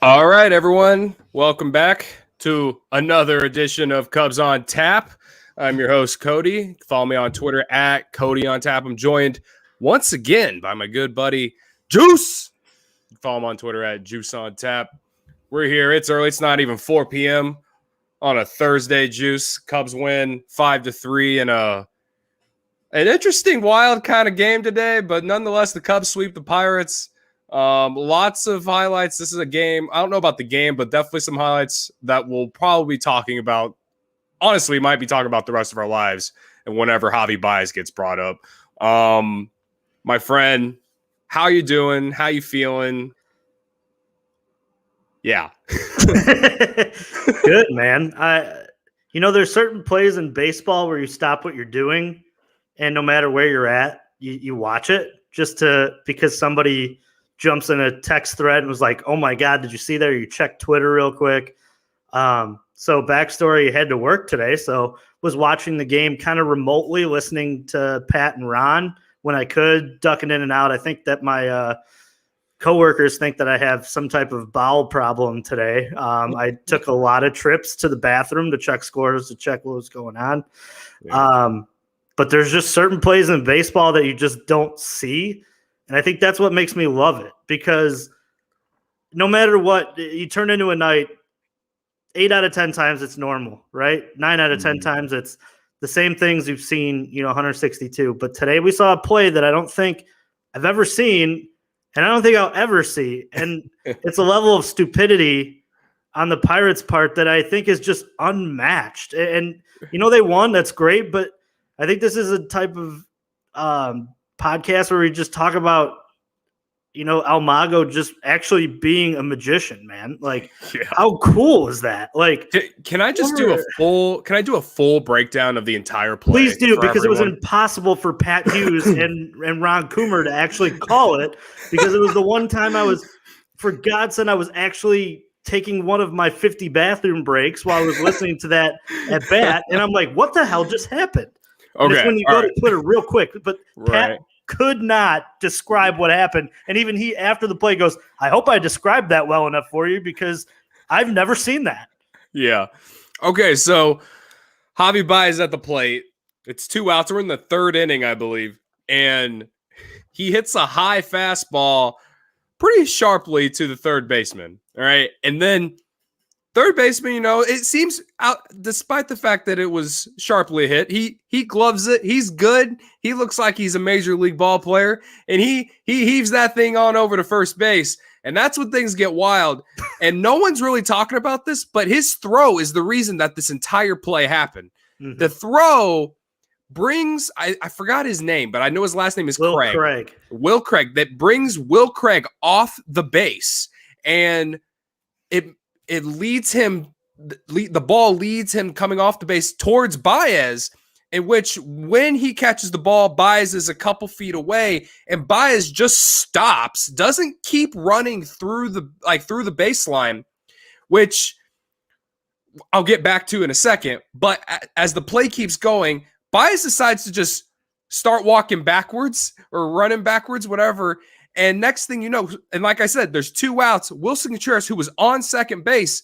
All right, everyone. Welcome back to another edition of Cubs on Tap. I'm your host, Cody. Follow me on Twitter at Cody on Tap. I'm joined once again by my good buddy, Juice. Follow him on Twitter at Juice on Tap. We're here. It's early. It's not even 4 p.m. on a Thursday, Juice. Cubs win 5-3 in an interesting, wild kind of game today, but nonetheless, the Cubs sweep the Pirates. Lots of highlights. This is a game. I don't know about the game, but definitely some highlights that we'll probably be talking about. Honestly, might be talking about the rest of our lives and whenever Javy Baez gets brought up. My friend, how you doing? How you feeling? Yeah. Good, man. There's certain plays in baseball where you stop what you're doing, and no matter where you're at, you watch it because somebody jumps in a text thread and was like, oh my God, did you see that? Or you check Twitter real quick. So backstory, had to work today. So was watching the game kind of remotely, listening to Pat and Ron when I could, ducking in and out. I think that my coworkers think that I have some type of bowel problem today. I took a lot of trips to the bathroom to check scores, to check what was going on. Yeah. But there's just certain plays in baseball that you just don't see. And I think that's what makes me love it, because no matter what, you turn into a night, 8 out of 10 times it's normal, right? 9 out of 10 times it's the same things you've seen, 162. But today we saw a play that I don't think I've ever seen, and I don't think I'll ever see. And it's a level of stupidity on the Pirates' part that I think is just unmatched. And, they won. That's great. But I think this is a type of podcast where we just talk about, Almago just actually being a magician, man. Like, How cool is that? Like, can I just do a full breakdown of the entire play? Please do, because it was impossible for Pat Hughes and Ron Coomer to actually call it, because it was the one time I was actually taking one of my 50 bathroom breaks while I was listening to that at bat. And I'm like, what the hell just happened? Okay. It's when you go to Twitter real quick, but Pat could not describe what happened. And even he, after the play, goes, I hope I described that well enough for you, because I've never seen that. Yeah. Okay, so Javy Baez at the plate. It's 2 outs. We're in the 3rd inning, I believe. And he hits a high fastball pretty sharply to the third baseman. All right. And then third baseman, it seems out, despite the fact that it was sharply hit, he gloves it. He's good. He looks like he's a major league ball player, and he heaves that thing on over to first base. And that's when things get wild. And no one's really talking about this, but his throw is the reason that this entire play happened. Mm-hmm. The throw brings, I forgot his name, but I know his last name is Craig. Will Craig. That brings Will Craig off the base, and it leads him, the ball leads him coming off the base towards Baez, in which when he catches the ball, Baez is a couple feet away, and Baez just stops, doesn't keep running through the baseline, which I'll get back to in a second. But as the play keeps going, Baez decides to just start walking backwards or running backwards, whatever. And next thing you know, and like I said, there's 2 outs. Wilson Contreras, who was on second base,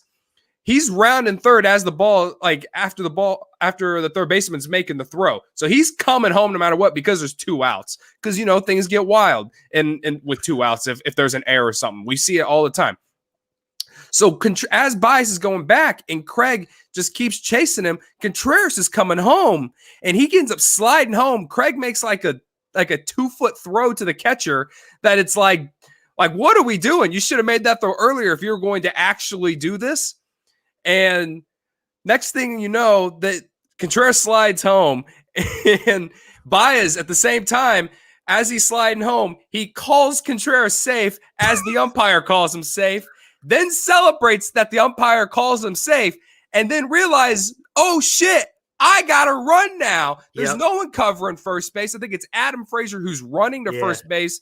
he's rounding third as the ball, after the third baseman's making the throw. So he's coming home no matter what, because there's 2 outs. Because, things get wild and with 2 outs if there's an error or something. We see it all the time. So as Baez is going back and Craig just keeps chasing him, Contreras is coming home, and he ends up sliding home. Craig makes like a 2-foot throw to the catcher that it's like, what are we doing? You should have made that throw earlier if you were going to actually do this. And next thing you know, that Contreras slides home, and Baez at the same time, as he's sliding home, he calls Contreras safe as the umpire calls him safe, then celebrates that the umpire calls him safe, and then realizes, oh shit, I got to run now. There's no one covering first base. I think it's Adam Frazier who's running to first base,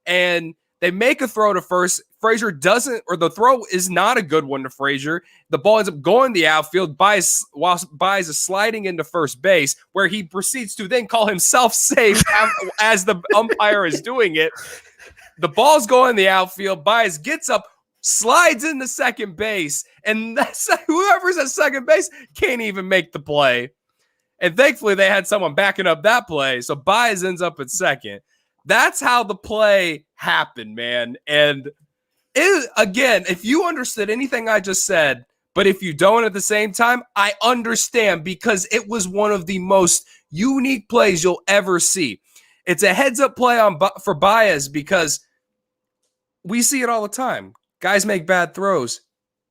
and they make a throw to first. Frazier doesn't, or the throw is not a good one to Frazier. The ball ends up going the outfield while Baez is sliding into first base, where he proceeds to then call himself safe as the umpire is doing it. The ball's going in the outfield. Baez gets up, slides into second base, and whoever's at second base can't even make the play. And thankfully, they had someone backing up that play, so Baez ends up at second. That's how the play happened, man. And again, if you understood anything I just said, but if you don't at the same time, I understand, because it was one of the most unique plays you'll ever see. It's a heads-up play for Baez, because we see it all the time. Guys make bad throws,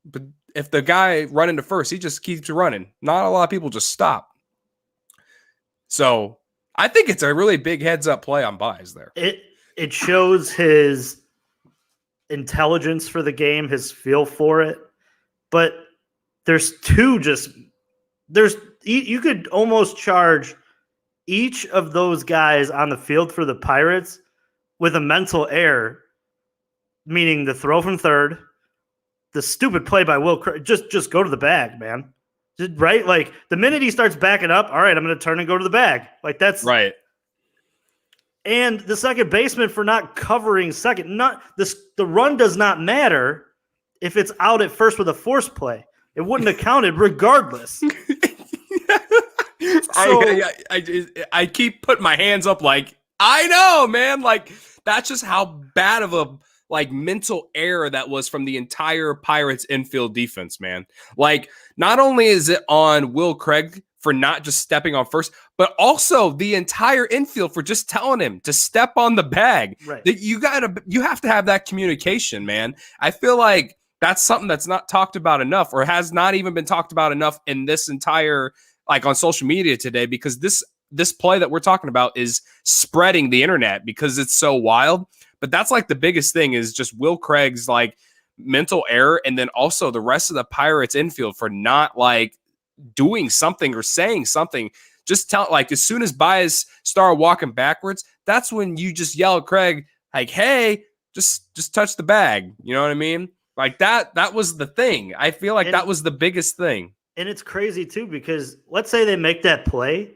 but if the guy running to first, he just keeps running. Not a lot of people just stop. So I think it's a really big heads-up play on Baez there. It shows his intelligence for the game, his feel for it. But you could almost charge each of those guys on the field for the Pirates with a mental error, meaning the throw from third, the stupid play by Will Craig, just go to the bag, man. Right? Like, the minute he starts backing up, all right, I'm going to turn and go to the bag. Like, that's right. And the second baseman for not covering second. The run does not matter if it's out at first with a force play. It wouldn't have counted regardless. I keep putting my hands up like, I know, man. Like, that's just how bad of a mental error that was from the entire Pirates infield defense, man. Like, not only is it on Will Craig for not just stepping on first, but also the entire infield for just telling him to step on the bag. Right. That you have to have that communication, man. I feel like that's something that's not talked about enough, or has not even been talked about enough in this entire, like, on social media today, because this play that we're talking about is spreading the internet because it's so wild. But that's like the biggest thing, is just Will Craig's like mental error, and then also the rest of the Pirates infield for not like doing something or saying something. Just like, as soon as Baez started walking backwards, that's when you just yell at Craig, like, hey, just touch the bag. You know what I mean? Like, that was the thing. I feel like that was the biggest thing. And it's crazy too, because let's say they make that play,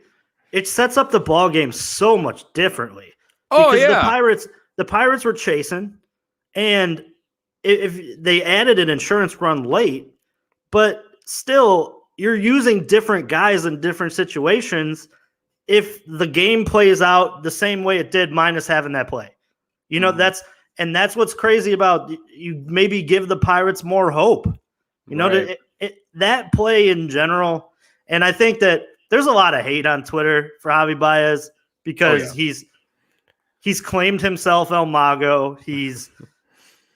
it sets up the ball game so much differently. Oh, because yeah. The Pirates were chasing, and if they added an insurance run late, but still, you're using different guys in different situations if the game plays out the same way it did minus having that play. You know, that's what's crazy about, you maybe give the Pirates more hope. You know, right. That play in general, and I think that there's a lot of hate on Twitter for Javy Baez, because he's claimed himself El Mago. He's,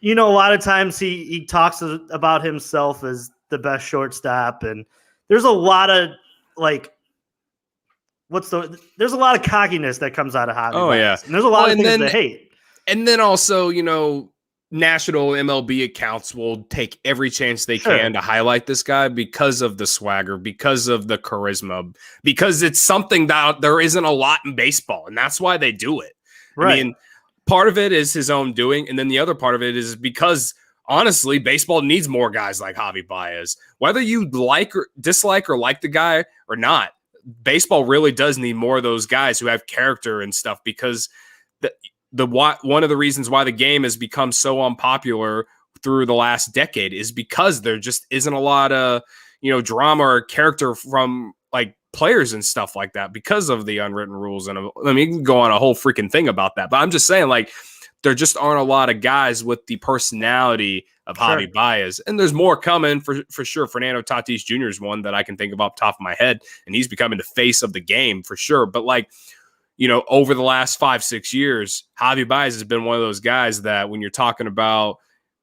a lot of times he talks about himself as the best shortstop, and there's a lot of there's a lot of cockiness that comes out of Javy Baez. Yeah. And there's a lot of things to hate. And then also, national MLB accounts will take every chance they can to highlight this guy because of the swagger, because of the charisma, because it's something that there isn't a lot in baseball, and that's why they do it. Right. I mean, part of it is his own doing, and then the other part of it is because, honestly, baseball needs more guys like Javy Baez. Whether you like or dislike or like the guy or not, baseball really does need more of those guys who have character and stuff, because one of the reasons why the game has become so unpopular through the last decade is because there just isn't a lot of, drama or character from like players and stuff like that, because of the unwritten rules. And I mean, you can go on a whole freaking thing about that, but I'm just saying, like, there just aren't a lot of guys with the personality of Javy Baez, and there's more coming for sure. Fernando Tatis Jr. is one that I can think of off the top of my head, and he's becoming the face of the game for sure. But like, over the last 5-6 years, Javy Baez has been one of those guys that, when you're talking about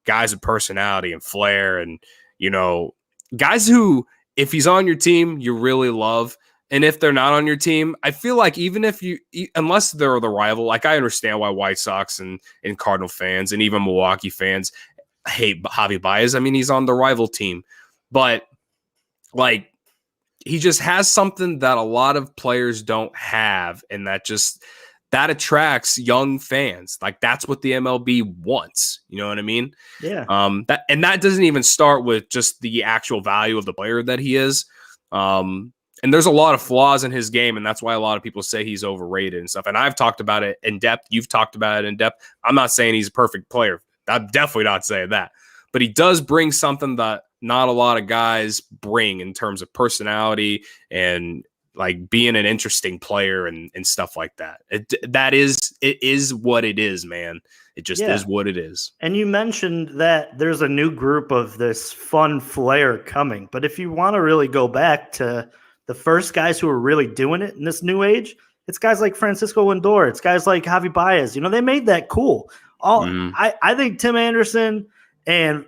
guys with personality and flair, and, guys who, if he's on your team, you really love. And if they're not on your team, I feel like even if unless they're the rival, like, I understand why White Sox and Cardinal fans and even Milwaukee fans hate Javy Baez. I mean, he's on the rival team, but like, he just has something that a lot of players don't have, and that attracts young fans. Like, that's what the MLB wants. You know what I mean? Yeah. That doesn't even start with just the actual value of the player that he is. And there's a lot of flaws in his game, and that's why a lot of people say he's overrated and stuff. And I've talked about it in depth. You've talked about it in depth. I'm not saying he's a perfect player. I'm definitely not saying that. but he does bring something that not a lot of guys bring in terms of personality and like being an interesting player and stuff like that. It is what it is, man. It just is what it is. And you mentioned that there's a new group of this fun flair coming. But if you want to really go back to the first guys who are really doing it in this new age, it's guys like Francisco Lindor. It's guys like Javy Baez. They made that cool. I think Tim Anderson and,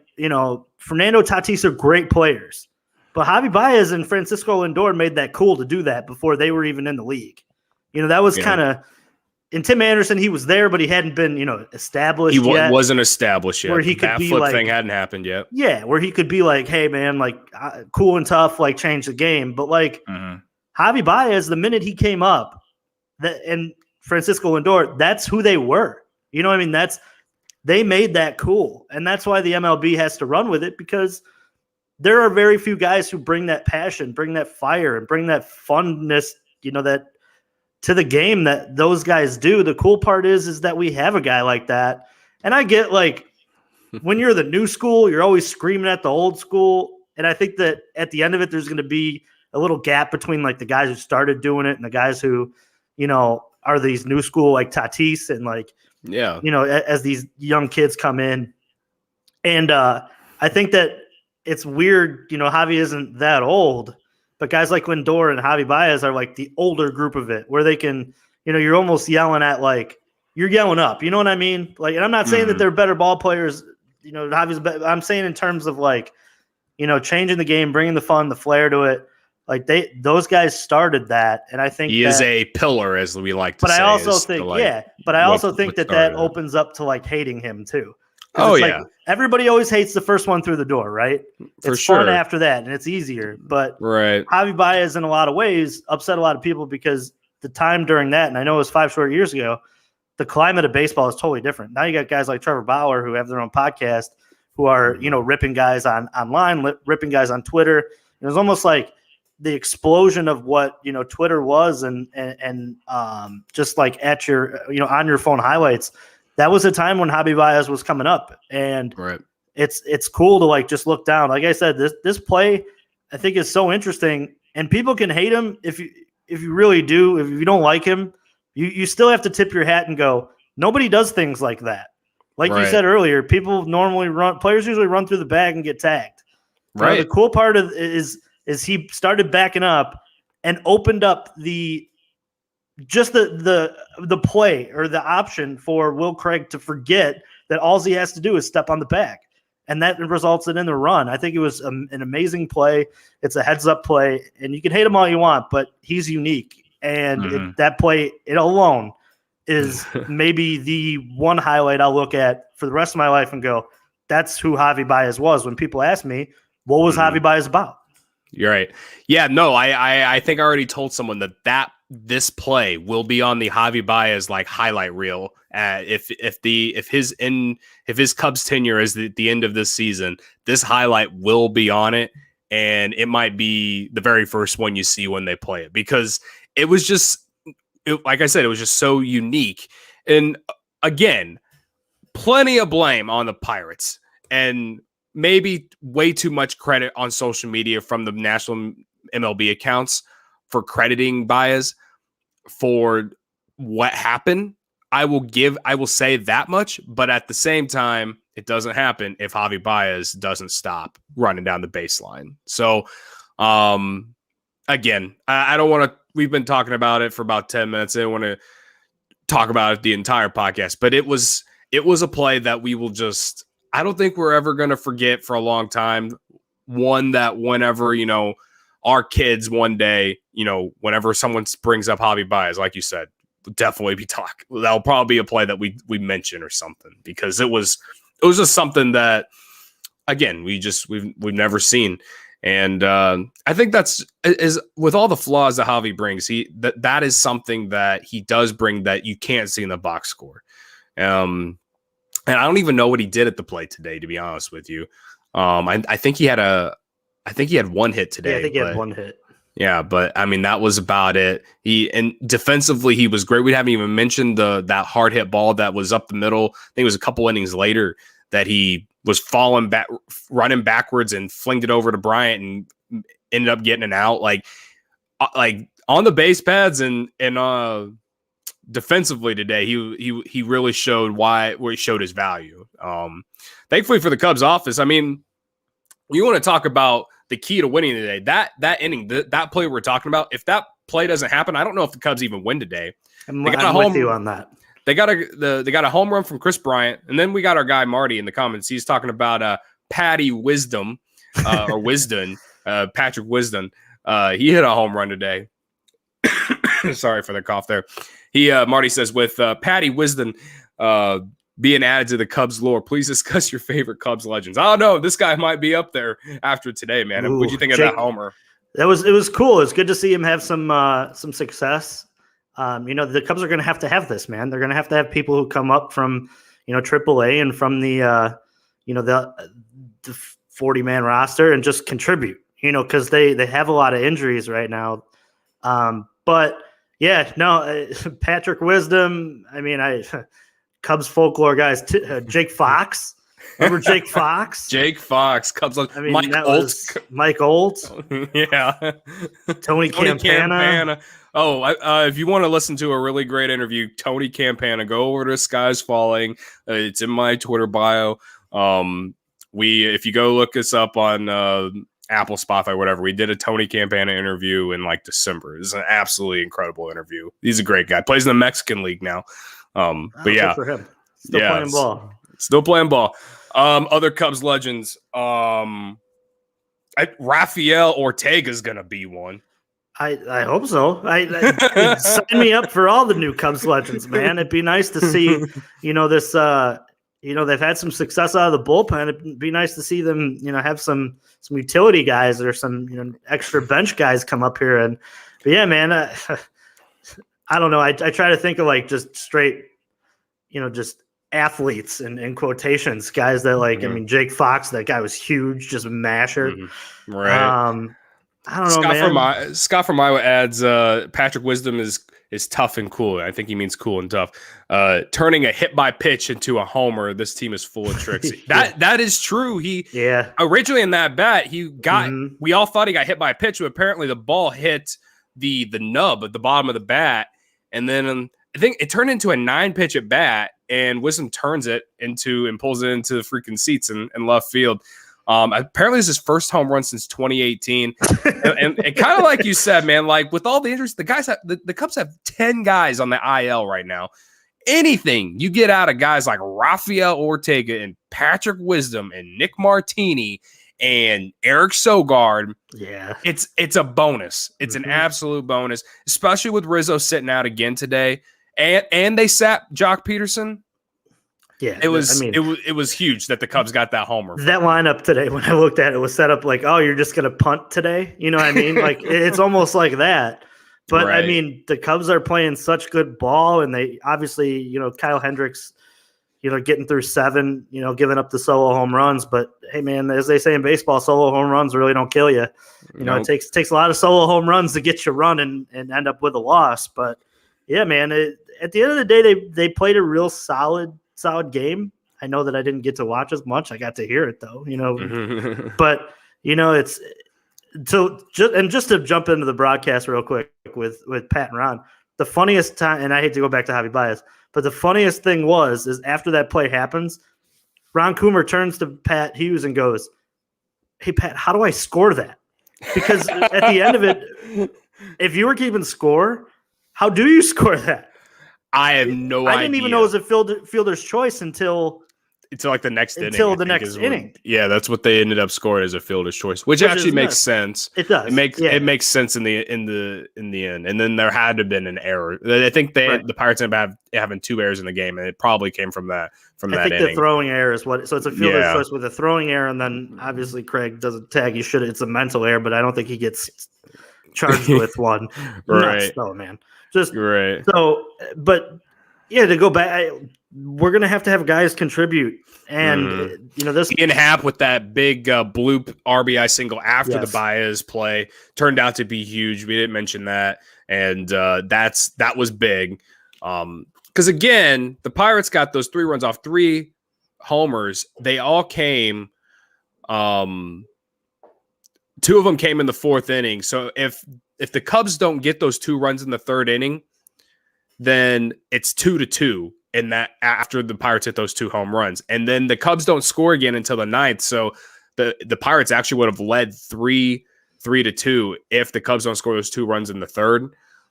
Fernando Tatis are great players. But Javy Baez and Francisco Lindor made that cool to do that before they were even in the league. That was kind of – in Tim Anderson, he was there, but he hadn't been, established yet. He wasn't established yet. Where he could that be flip like, thing hadn't happened yet. Yeah, where he could be like, hey, man, like cool and tough, like change the game. But like Javy Baez, the minute he came up, and Francisco Lindor, that's who they were. You know what I mean? They made that cool. And that's why the MLB has to run with it, because there are very few guys who bring that passion, bring that fire, and bring that funness, that to the game that those guys do. The cool part is that we have a guy like that. And I get like when you're the new school, you're always screaming at the old school. And I think that at the end of it, there's going to be a little gap between like the guys who started doing it and the guys who, are these new school like Tatis and like, as these young kids come in. And I think that it's weird, Javy isn't that old, but guys like Lindor and Javy Baez are like the older group of it, where they can, you're almost yelling at like, you're yelling up, you know what I mean? Like, and I'm not saying that they're better ball players, Javy's I'm saying in terms of like, changing the game, bringing the fun, the flair to it. Like those guys started that, and I think he is a pillar, as we like to say. But I also think, that opens up to like hating him too. Oh yeah, like, everybody always hates the first one through the door, right? It's fun after that, and it's easier. But Javy Baez, in a lot of ways, upset a lot of people because the time during that, and I know it was 5 short years ago, the climate of baseball is totally different. Now you got guys like Trevor Bauer who have their own podcast, who are ripping guys online, ripping guys on Twitter. It was almost like the explosion of what Twitter was, and just like at your on your phone highlights. That was a time when Javy Baez was coming up, and it's cool to like just look down. Like I said, this play I think is so interesting, and people can hate him if you really do. If you don't like him, you still have to tip your hat and go, nobody does things like that. Like you said earlier, players usually run through the bag and get tagged. Right. The cool part is he started backing up and opened up the play or the option for Will Craig to forget that all he has to do is step on the bag. And that results in the run. I think it was an amazing play. It's a heads-up play, and you can hate him all you want, but he's unique. And that play, it alone, is maybe the one highlight I'll look at for the rest of my life and go, that's who Javy Baez was. When people ask me, what was Javy Baez about? You're right. Yeah, no, I think I already told someone that this play will be on the Javy Baez like highlight reel. If his Cubs tenure is the end of this season, this highlight will be on it, and it might be the very first one you see when they play it, because it was just like I said, it was just so unique. And again, plenty of blame on the Pirates, and maybe way too much credit on social media from the national MLB accounts for crediting Baez for what happened. I will say that much, but at the same time, it doesn't happen if Javy Baez doesn't stop running down the baseline. So, again, I don't want to, we've been talking about it for about 10 minutes. I don't want to talk about it the entire podcast, but it was a play that we will just, I don't think we're ever going to forget for a long time. One that whenever, our kids one day, whenever someone brings up Javy Baez, like you said, we'll definitely be talking. That'll probably be a play that we mention or something, because it was just something that, again, we've never seen. And I think that's is with all the flaws that Javy brings, that is something that he does bring that you can't see in the box score. And I don't even know what he did at the plate today, to be honest with you. I think he had one hit today. Yeah, I think he had one hit. Yeah, but I mean, that was about it. And defensively, he was great. We haven't even mentioned that hard hit ball that was up the middle. I think it was a couple innings later that he was falling back, running backwards and flinged it over to Bryant and ended up getting an out. Like on the base pads and defensively today, he really showed where he showed his value. Thankfully for the Cubs office, I mean, you want to talk about the key to winning today. That inning, that play we're talking about, if that play doesn't happen, I don't know if the Cubs even win today. I'm with you on that. They got a home run from Chris Bryant, and then we got our guy Marty in the comments. He's talking about Patty Wisdom or Wisdom, Patrick Wisdom. He hit a home run today. Sorry for the cough there. Marty says, with Patty Wisdom being added to the Cubs lore, please discuss your favorite Cubs legends. I don't know. This guy might be up there after today, man. What'd you think of that homer? It was cool. It's good to see him have some success. The Cubs are going to have this, man. They're going to have people who come up from, AAA and from the 40-man roster and just contribute, because they have a lot of injuries right now. But yeah, no, Patrick Wisdom. I mean, Cubs folklore guys, Jake Fox. Remember Jake Fox? Jake Fox, Cubs. I mean, Mike Olt. Yeah. Tony Campana. Oh, if you want to listen to a really great interview, Tony Campana, go over to Skies Falling. It's in my Twitter bio. If you go look us up on Apple, Spotify, whatever, we did a Tony Campana interview in like December. It's an absolutely incredible interview. He's a great guy. Plays in the Mexican League now. But yeah, good for him. Still playing ball. Other Cubs legends. Rafael Ortega is gonna be one. I hope so. Sign me up for all the new Cubs legends, man. It'd be nice to see, this. They've had some success out of the bullpen. It'd be nice to see them, have some utility guys or some extra bench guys come up here. But yeah, man. I don't know. I try to think of like just straight, just athletes in quotations, guys that like. I mean, Jake Fox, that guy was huge, just a masher. Mm-hmm. Right. I don't know, man. Scott from Iowa adds, Patrick Wisdom is tough and cool. I think he means cool and tough. Turning a hit by pitch into a homer. This team is full of tricks. That is true. He originally in that bat, he got. Mm-hmm. We all thought he got hit by a pitch, but apparently the ball hit the nub at the bottom of the bat, and then I think it turned into a 9-pitch at bat, and Wisdom turns it and pulls it into the freaking seats in left field. Apparently this is his first home run since 2018. and kind of like you said, man, like with all the injuries, the Cubs have 10 guys on the IL right now. Anything you get out of guys like Rafael Ortega and Patrick Wisdom and Nick Martini and Eric Sogard, it's a bonus. It's an absolute bonus, especially with Rizzo sitting out again today. And they sat Jock Peterson. Yeah, it was huge that the Cubs got that homer. That lineup today, when I looked at it, was set up like, oh, you're just going to punt today? You know what I mean? Like, it's almost like that. But, right. I mean, the Cubs are playing such good ball, and they obviously, Kyle Hendricks, getting through 7, giving up the solo home runs. But, hey, man, as they say in baseball, solo home runs really don't kill you. It takes a lot of solo home runs to get you running and end up with a loss. But, yeah, man, at the end of the day, they played a real solid game. I know that I didn't get to watch as much. I got to hear it though, but it's just to jump into the broadcast real quick with Pat and Ron, the funniest time, and I hate to go back to Javy Baez, but the funniest thing is after that play happens, Ron Coomer turns to Pat Hughes and goes, "Hey Pat, how do I score that?" Because at the end of it, if you were keeping score, how do you score that? I have no idea. I didn't even know it was a fielder's choice until like the next inning. Until the next inning. Yeah, that's what they ended up scoring as a fielder's choice, which actually makes sense. It does. It makes sense in the end. And then there had to have been an error. I think the Pirates ended up having 2 errors in the game, and it probably came from that inning. The throwing error is what. So it's a fielder's choice with a throwing error, and then obviously Craig doesn't tag. It's a mental error, but I don't think he gets charged with one. Right. Nuts, though, man. Just right. So, but yeah, to go back, we're gonna have to have guys contribute, and this Ian Happ with that big bloop RBI single after the Baez play turned out to be huge. We didn't mention that, and that was big. Because again, the Pirates got those 3 runs off 3 homers, they all came. 2 of them came in the 4th inning. So if the Cubs don't get those 2 runs in the 3rd inning, then it's 2-2 in that after the Pirates hit those 2 home runs. And then the Cubs don't score again until the 9th. So the Pirates actually would have led 3-2 if the Cubs don't score those 2 runs in the 3rd.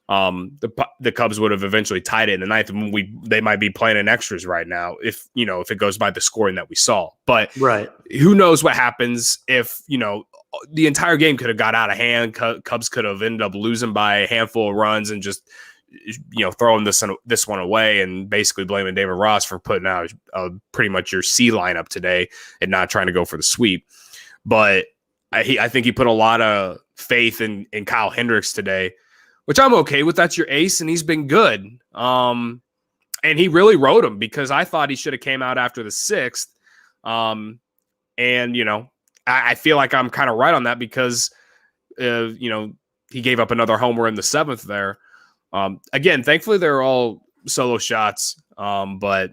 The Cubs would have eventually tied it in the 9th, and they might be playing in extras right now if it goes by the scoring that we saw. But who knows what happens if the entire game could have got out of hand. Cubs could have ended up losing by a handful of runs and just throwing this one away and basically blaming David Ross for putting out pretty much your C lineup today and not trying to go for the sweep. But I think he put a lot of faith in Kyle Hendricks today, which I'm okay with. That's your ace, and he's been good. And he really rode him because I thought he should have came out after the 6th. I feel like I'm kind of right on that because, he gave up another homer in the 7th there. Again, thankfully they're all solo shots. But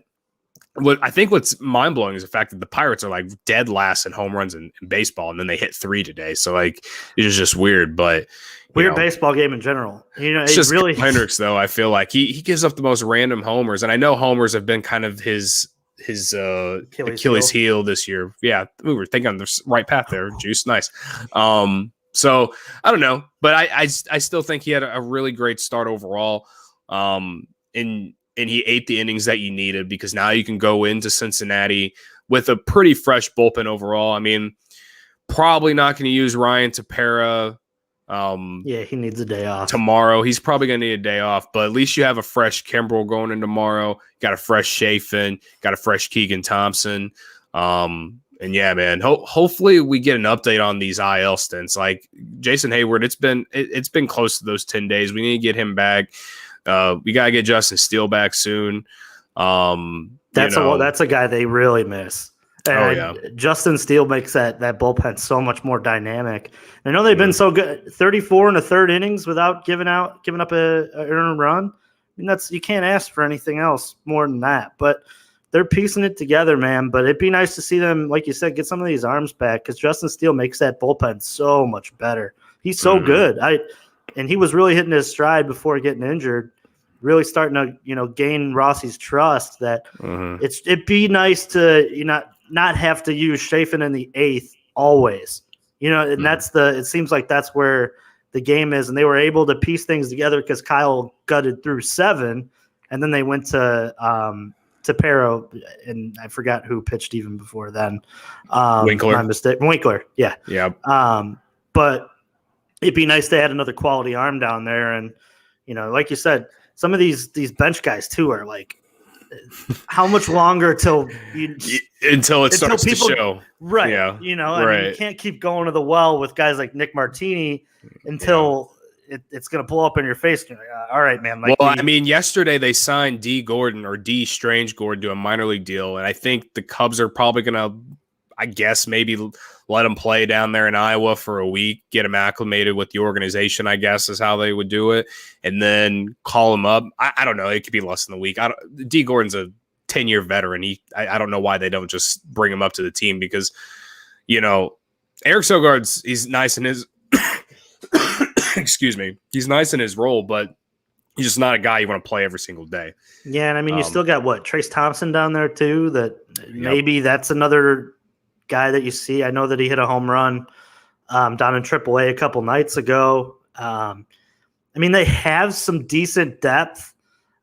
what's mind blowing is the fact that the Pirates are like dead last in home runs in baseball, and then they hit 3 today. So like it's just weird, but weird baseball game in general. It's just really Hendricks though. I feel like he gives up the most random homers, and I know homers have been kind of his Achilles heel this year. Yeah, we were thinking on the right path there. Juice, nice. So I don't know, but I still think he had a really great start overall. And he ate the innings that you needed because now you can go into Cincinnati with a pretty fresh bullpen overall. I mean, probably not going to use Ryan Tepera. He needs a day off tomorrow. He's probably going to need a day off, but at least you have a fresh Kimbrel going in tomorrow. Got a fresh Chafin, got a fresh Keegan Thompson. And yeah, man, hopefully we get an update on these IL stints. Like Jason Hayward, it's been close to those 10 days. We need to get him back. We got to get Justin Steele back soon. That's a guy they really miss. And Justin Steele makes that bullpen so much more dynamic. I know they've been so good, 34 in the 3rd innings without giving up a earned run. I mean, you can't ask for anything else more than that. But they're piecing it together, man. But it'd be nice to see them, like you said, get some of these arms back because Justin Steele makes that bullpen so much better. He's so good. And he was really hitting his stride before getting injured. Really starting to gain Rossi's trust. That it'd be nice to not have to use Chafin in the 8th always. And it seems like that's where the game is, and they were able to piece things together because Kyle gutted through 7, and then they went to Pero, and I forgot who pitched even before then. Winkler. My mistake. Winkler, yeah. Yeah. But it'd be nice to add another quality arm down there, and like you said, some of these bench guys too are like, how much longer until it starts to show, right? Yeah, I mean, you can't keep going to the well with guys like Nick Martini until it's going to blow up in your face. You're like, all right, man. I mean, yesterday they signed D. Strange Gordon to a minor league deal, and I think the Cubs are probably going to, I guess, maybe let him play down there in Iowa for a week, get him acclimated with the organization, I guess is how they would do it, and then call him up. I don't know. It could be less than a week. D. Gordon's a 10-year veteran. I don't know why they don't just bring him up to the team because, Eric Sogard's, he's nice in his excuse me. He's nice in his role, but he's just not a guy you want to play every single day. Yeah, and I mean, you still got Trace Thompson down there too. That maybe that's another guy that you see. I know that he hit a home run down in AAA a couple nights ago. I mean, they have some decent depth.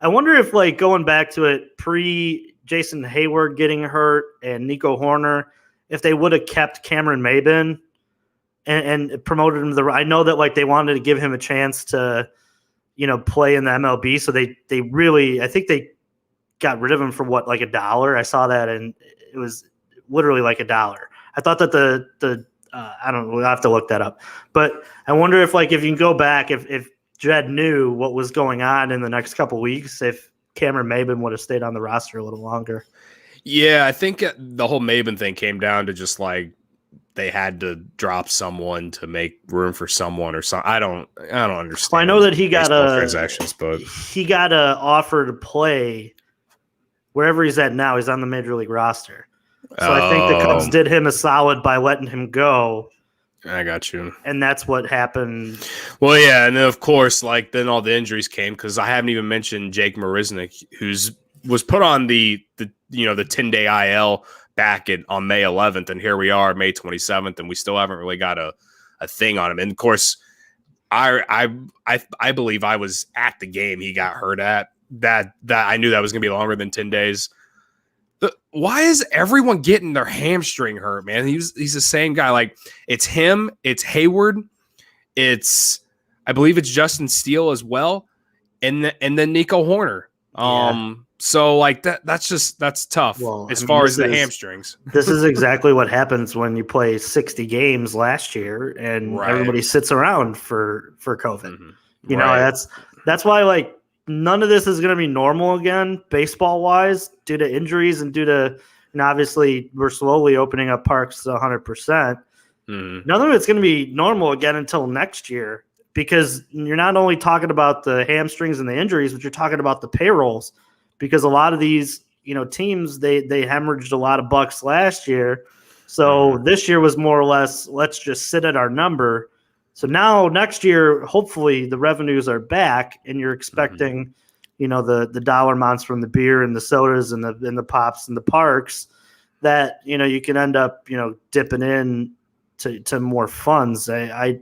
I wonder if, going back to it pre-Jason Hayward getting hurt and Nico Horner, if they would have kept Cameron Maybin and promoted him to the – I know that, they wanted to give him a chance to, play in the MLB. So they really – I think they got rid of him for, $1? I saw that, and it was – literally $1. I thought that the I don't know, we'll have to look that up. But I wonder if if you can go back, if Jed knew what was going on in the next couple of weeks, if Cameron Maybin would have stayed on the roster a little longer. Yeah, I think the whole Maybin thing came down to just they had to drop someone to make room for someone or something. I don't understand. Well, I know that he got transactions, but he got a offer to play wherever he's at now. He's on the major league roster. So I think the Cubs did him a solid by letting him go. I got you. And that's what happened. Well, yeah, and then of course, like then all the injuries came because I haven't even mentioned Jake Marisnick, was put on the 10-day IL back on May 11th, and here we are, May 27th, and we still haven't really got a thing on him. And of course, I believe I was at the game he got hurt at. That I knew that was going to be longer than 10 days. Why is everyone getting their hamstring hurt, man? He's the same guy. Like, it's him, it's Hayward, I believe it's Justin Steele as well, and then Nico Horner. So like that's tough far as the hamstrings. This is exactly what happens when you play 60 games last year and everybody sits around for COVID. Mm-hmm. You know, that's why like none of this is going to be normal again, baseball wise, due to injuries and due to, and obviously we're slowly opening up parks to 100%. Mm-hmm. None of it's going to be normal again until next year, because you're not only talking about the hamstrings and the injuries, but you're talking about the payrolls, because a lot of these, teams, they hemorrhaged a lot of bucks last year. So this year was more or less, let's just sit at our number. So now next year, hopefully the revenues are back and you're expecting, the dollar amounts from the beer and the sodas and the pops and the parks that, you can end up, dipping in to more funds. I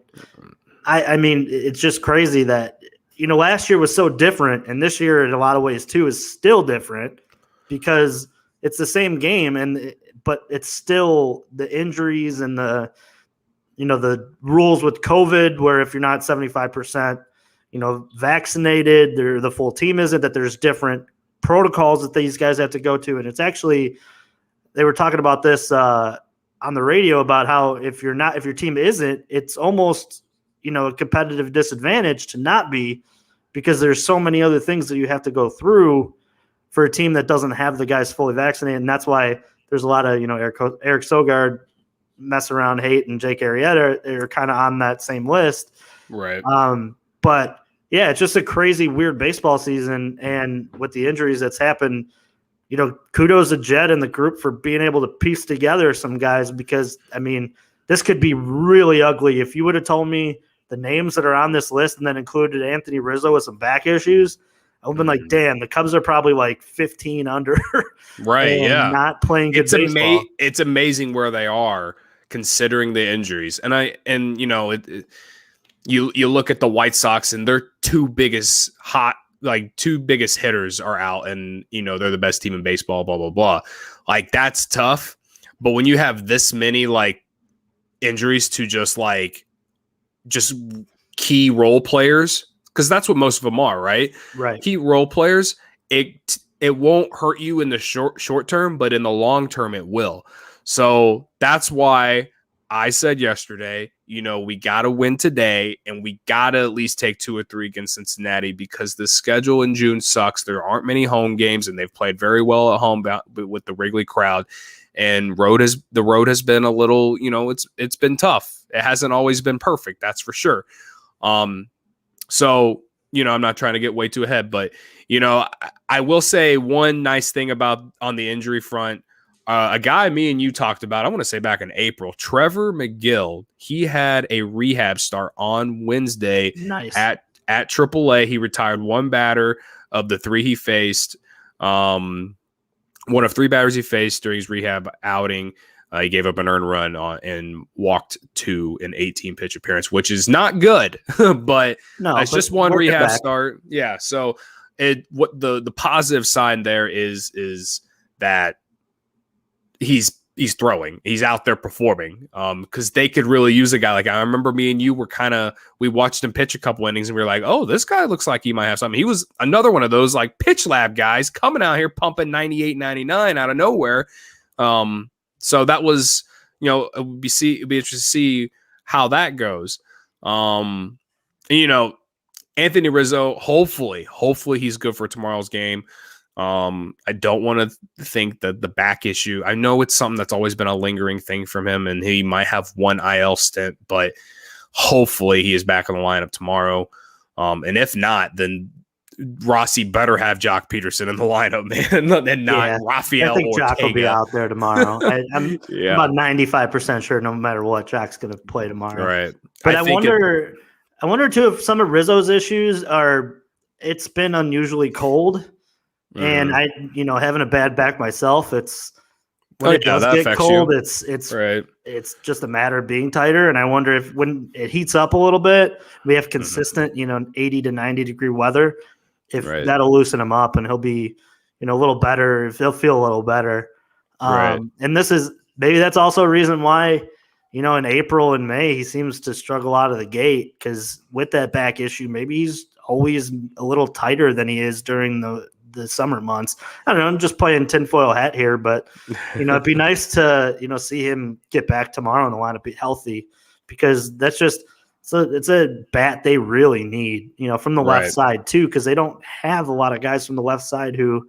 mean, it's just crazy that, last year was so different, and this year in a lot of ways too is still different because it's the same game, but it's still the injuries and the rules with COVID, where if you're not 75%, vaccinated, the full team isn't, that there's different protocols that these guys have to go to. And it's actually, they were talking about this on the radio about how if your team isn't, it's almost, a competitive disadvantage to not be, because there's so many other things that you have to go through for a team that doesn't have the guys fully vaccinated. And that's why there's a lot of, Eric Sogard, mess around, hate, and Jake Arrieta are kind of on that same list. Right. But yeah, it's just a crazy, weird baseball season. And with the injuries that's happened, kudos to Jed and the group for being able to piece together some guys, because I mean, this could be really ugly. If you would have told me the names that are on this list and then included Anthony Rizzo with some back issues, I would have been like, damn, the Cubs are probably like 15 under. Right. Yeah. Not playing good baseball. It's amazing where they are considering the injuries. And you look at the White Sox and their two biggest hitters are out, and they're the best team in baseball, blah blah blah. Like, that's tough. But when you have this many like injuries to just key role players, because that's what most of them are, right? Right. Key role players, it won't hurt you in the short term, but in the long term it will. So that's why I said yesterday, we got to win today, and we got to at least take 2 or 3 against Cincinnati, because the schedule in June sucks. There aren't many home games, and they've played very well at home with the Wrigley crowd. And the road has been a little, it's been tough. It hasn't always been perfect, that's for sure. So, I'm not trying to get way too ahead, but, I will say one nice thing on the injury front. A guy me and you talked about, I want to say back in April, Trevor McGill, he had a rehab start on Wednesday. Nice. at AAA. He retired one batter of the 3 he faced. One of 3 batters he faced during his rehab outing. He gave up an earned run and walked to an 18-pitch appearance, which is not good, but it's just one rehab start. Yeah. So what the positive sign there is that he's throwing, he's out there performing, because they could really use a guy like, I remember me and you were we watched him pitch a couple innings and we were like, oh, this guy looks like he might have something. He was another one of those like pitch lab guys coming out here pumping 98, 99 out of nowhere. So that was, it'd be interesting to see how that goes. Anthony Rizzo, hopefully he's good for tomorrow's game. I don't want to think that the back issue, I know it's something that's always been a lingering thing from him, and he might have one IL stint, but hopefully he is back in the lineup tomorrow. And if not, then Rossi better have Jock Peterson in the lineup, man, and not Rafael I think Ortega. Jock will be out there tomorrow. I'm Yeah. about 95% sure no matter what, Jock's going to play tomorrow. Right. But I wonder too if some of Rizzo's issues are it's been unusually cold. And having a bad back myself, it's when it does get cold, it's just a matter of being tighter. And I wonder if when it heats up a little bit, we have consistent, 80 to 90 degree weather, if that'll loosen him up and he'll be, a little better, if he'll feel a little better. And maybe that's also a reason why, in April and May, he seems to struggle out of the gate, because with that back issue, maybe he's always a little tighter than he is during the summer months. I don't know, I'm just playing tinfoil hat here, but it'd be nice to see him get back tomorrow in the lineup, be healthy, because that's just it's a bat they really need, from the left side too, because they don't have a lot of guys from the left side who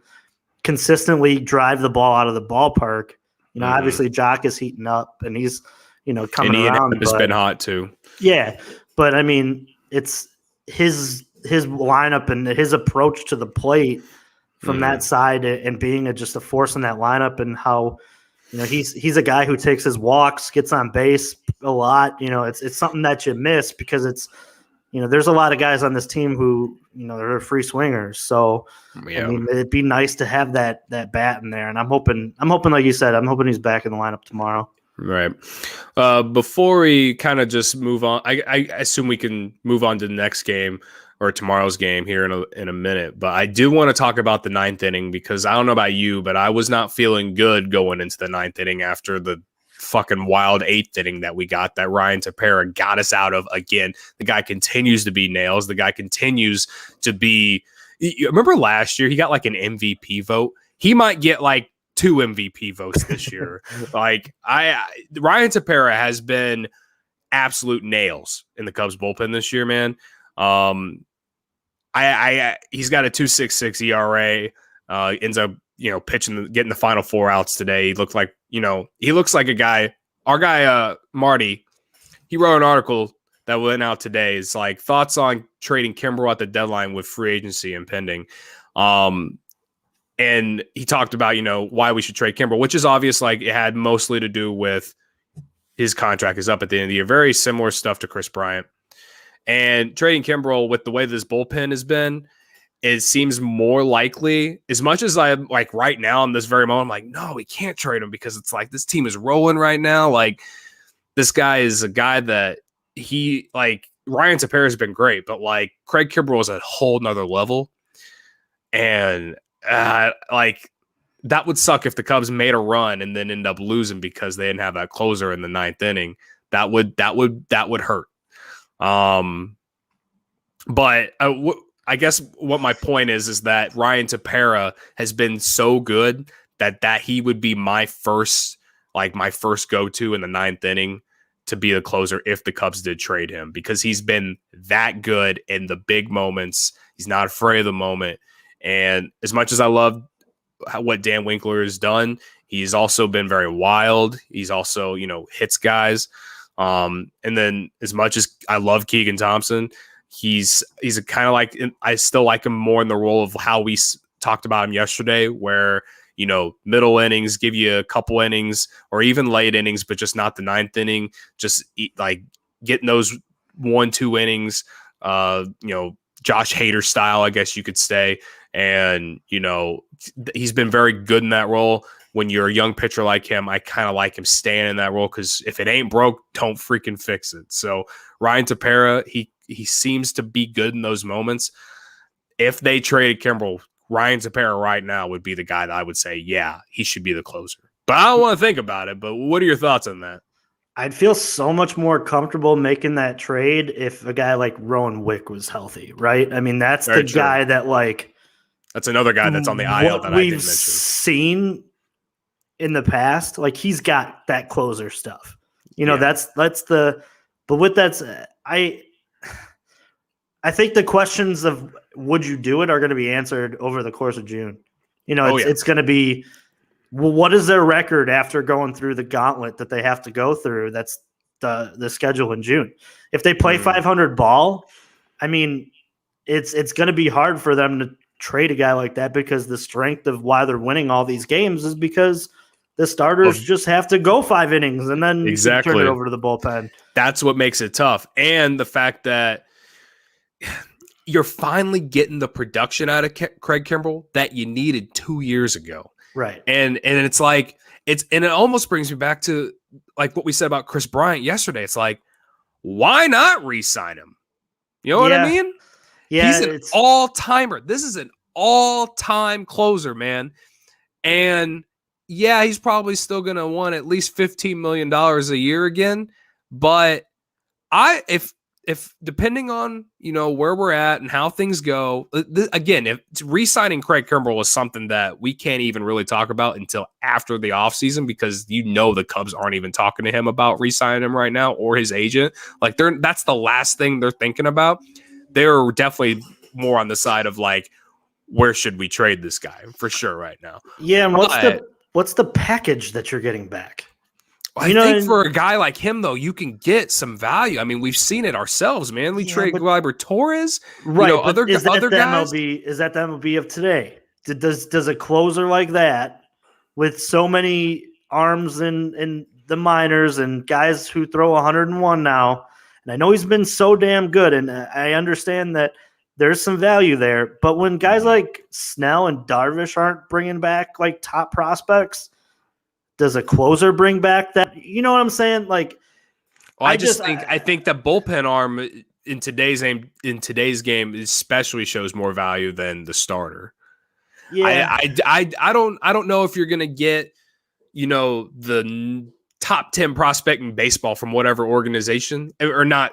consistently drive the ball out of the ballpark. Obviously Jock is heating up and he's coming around. It's been hot too. Yeah, but I mean, it's his lineup and his approach to the plate from that side, and being just a force in that lineup, and how he's a guy who takes his walks, gets on base a lot. It's something that you miss, because it's there's a lot of guys on this team who they're free swingers. So I mean, it'd be nice to have that bat in there, and I'm hoping like you said, I'm hoping he's back in the lineup tomorrow. Right. Before we kind of just move on, I assume we can move on to the next game or tomorrow's game here in a minute. But I do want to talk about the ninth inning, because I don't know about you, but I was not feeling good going into the ninth inning after the fucking wild eighth inning that we got, that Ryan Tepera got us out of again. The guy continues to be nails. The guy continues to be. You remember last year he got like an MVP vote? He might get like 2 MVP votes this year. Ryan Tepera has been absolute nails in the Cubs bullpen this year, man. He's got a 2.66 ERA. Ends up pitching, getting the final 4 outs today. He looks like a guy. Our guy Marty, he wrote an article that went out today. It's like thoughts on trading Kimbrel at the deadline with free agency impending. And he talked about why we should trade Kimbrel, which is obvious. Like, it had mostly to do with his contract is up at the end of the year. Very similar stuff to Chris Bryant. And trading Kimbrel with the way this bullpen has been, it seems more likely. As much as I like right now in this very moment, I'm like, no, we can't trade him, because it's like this team is rolling right now. Like, this guy is a guy that Ryan Tepera has been great, but like Craig Kimbrel is a whole nother level. And that would suck if the Cubs made a run and then end up losing because they didn't have that closer in the ninth inning. That would hurt. But I guess what my point is that Ryan Tepera has been so good that he would be my first go-to in the ninth inning to be the closer if the Cubs did trade him, because he's been that good in the big moments. He's not afraid of the moment. And as much as I love what Dan Winkler has done, he's also been very wild. He's also, hits guys. And then as much as I love Keegan Thompson, he's a kind of like, I still like him more in the role of how we talked about him yesterday, where, middle innings, give you a couple innings, or even late innings, but just not the ninth inning, just getting those 1-2 innings, Josh Hader style, I guess you could say. And, he's been very good in that role. When you're a young pitcher like him, I kind of like him staying in that role, because if it ain't broke, don't freaking fix it. So Ryan Tepera, he seems to be good in those moments. If they traded Kimbrel, Ryan Tepera right now would be the guy that I would say, yeah, he should be the closer. But I don't want to think about it. But what are your thoughts on that? I'd feel so much more comfortable making that trade if a guy like Rowan Wick was healthy, right? I mean, that's very the true. Guy that that's another guy that's on the IL that I didn't mention. We've seen in the past, he's got that closer stuff. That's but with that, I think the questions of would you do it are going to be answered over the course of June. It's going to be, well, what is their record after going through the gauntlet that they have to go through? That's the schedule in June. If they play 500 ball, I mean, it's going to be hard for them to trade a guy like that because the strength of why they're winning all these games is because the starters just have to go 5 innings and then you can turn it over to the bullpen. That's what makes it tough. And the fact that you're finally getting the production out of Craig Kimbrell that you needed 2 years ago. Right. And it's like, it almost brings me back to like what we said about Chris Bryant yesterday. It's like, why not re-sign him? You know what I mean? Yeah. He's an all-timer. This is an all-time closer, man. And yeah, he's probably still going to want at least $15 million a year again. But if depending on, where we're at and how things go, again, if re-signing Craig Kimbrell is something that we can't even really talk about until after the offseason because the Cubs aren't even talking to him about re-signing him right now or his agent. Like that's the last thing they're thinking about. They're definitely more on the side of like, where should we trade this guy for sure right now? Yeah, and what's the package that you're getting back? I think for a guy like him, though, you can get some value. I mean, we've seen it ourselves, man. We trade Gleyber Torres, right? Other guys. Is that the MLB of today? Does a closer like that, with so many arms in the minors and guys who throw 101 now, and I know he's been so damn good, and I understand that there's some value there, but when guys like Snell and Darvish aren't bringing back like top prospects, does a closer bring back that? You know what I'm saying? Like, I think that bullpen arm in today's game especially shows more value than the starter. Yeah, I don't know if you're gonna get the top 10 prospect in baseball from whatever organization or not.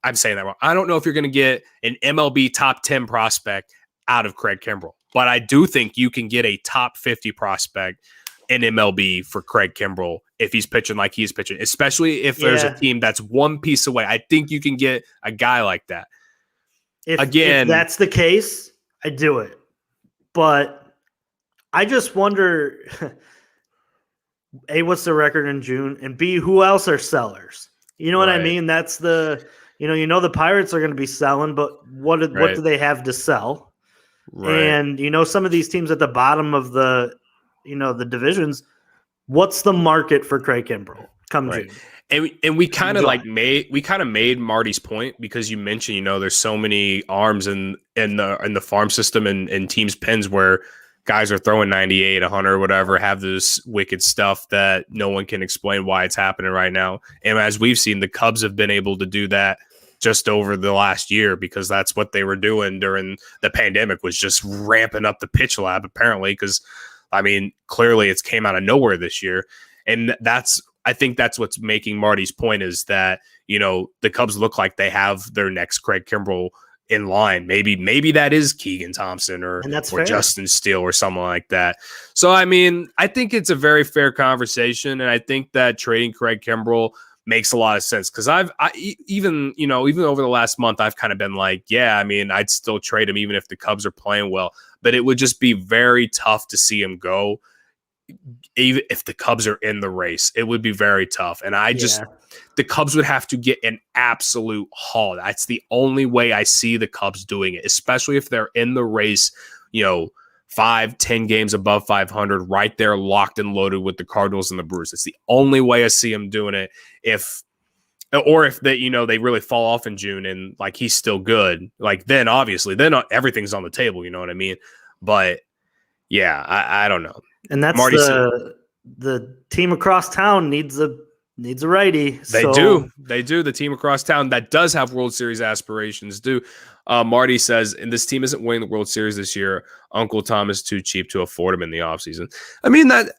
I'm saying that wrong. I don't know if you're gonna get an MLB top 10 prospect out of Craig Kimbrell, but I do think you can get a top 50 prospect in MLB for Craig Kimbrell if he's pitching like he's pitching, especially if there's a team that's one piece away. I think you can get a guy like that. If that's the case, I do it. But I just wonder, A, what's the record in June? And B, who else are sellers? You know what I mean? That's the the Pirates are going to be selling, but what do they have to sell? Right. And some of these teams at the bottom of the the divisions, what's the market for Craig Kimbrell come June? And we kind of made Marty's point because you mentioned there's so many arms in the farm system and teams' pens where guys are throwing 98, 100, whatever, have this wicked stuff that no one can explain why it's happening right now. And as we've seen, the Cubs have been able to do that just over the last year because that's what they were doing during the pandemic, was just ramping up the pitch lab, apparently, because I mean, clearly it's came out of nowhere this year. And I think that's what's making Marty's point, is that, the Cubs look like they have their next Craig Kimbrell in line. Maybe that is Keegan Thompson or Justin Steele or someone like that. So, I mean, I think it's a very fair conversation. And I think that trading Craig Kimbrell makes a lot of sense because even over the last month, I've kind of been like, yeah, I mean, I'd still trade him even if the Cubs are playing well, but it would just be very tough to see him go. Even if the Cubs are in the race, it would be very tough. And the Cubs would have to get an absolute haul. That's the only way I see the Cubs doing it, especially if they're in the race, 5-10 games above 500, right there, locked and loaded with the Cardinals and the Brewers. It's the only way I see him doing it. If they, they really fall off in June and like he's still good, like then everything's on the table. You know what I mean? But yeah, I don't know. And that's Marty the team across town needs a righty. They do. The team across town that does have World Series aspirations do. Marty says, and this team isn't winning the World Series this year. Uncle Tom is too cheap to afford him in the offseason. I mean, that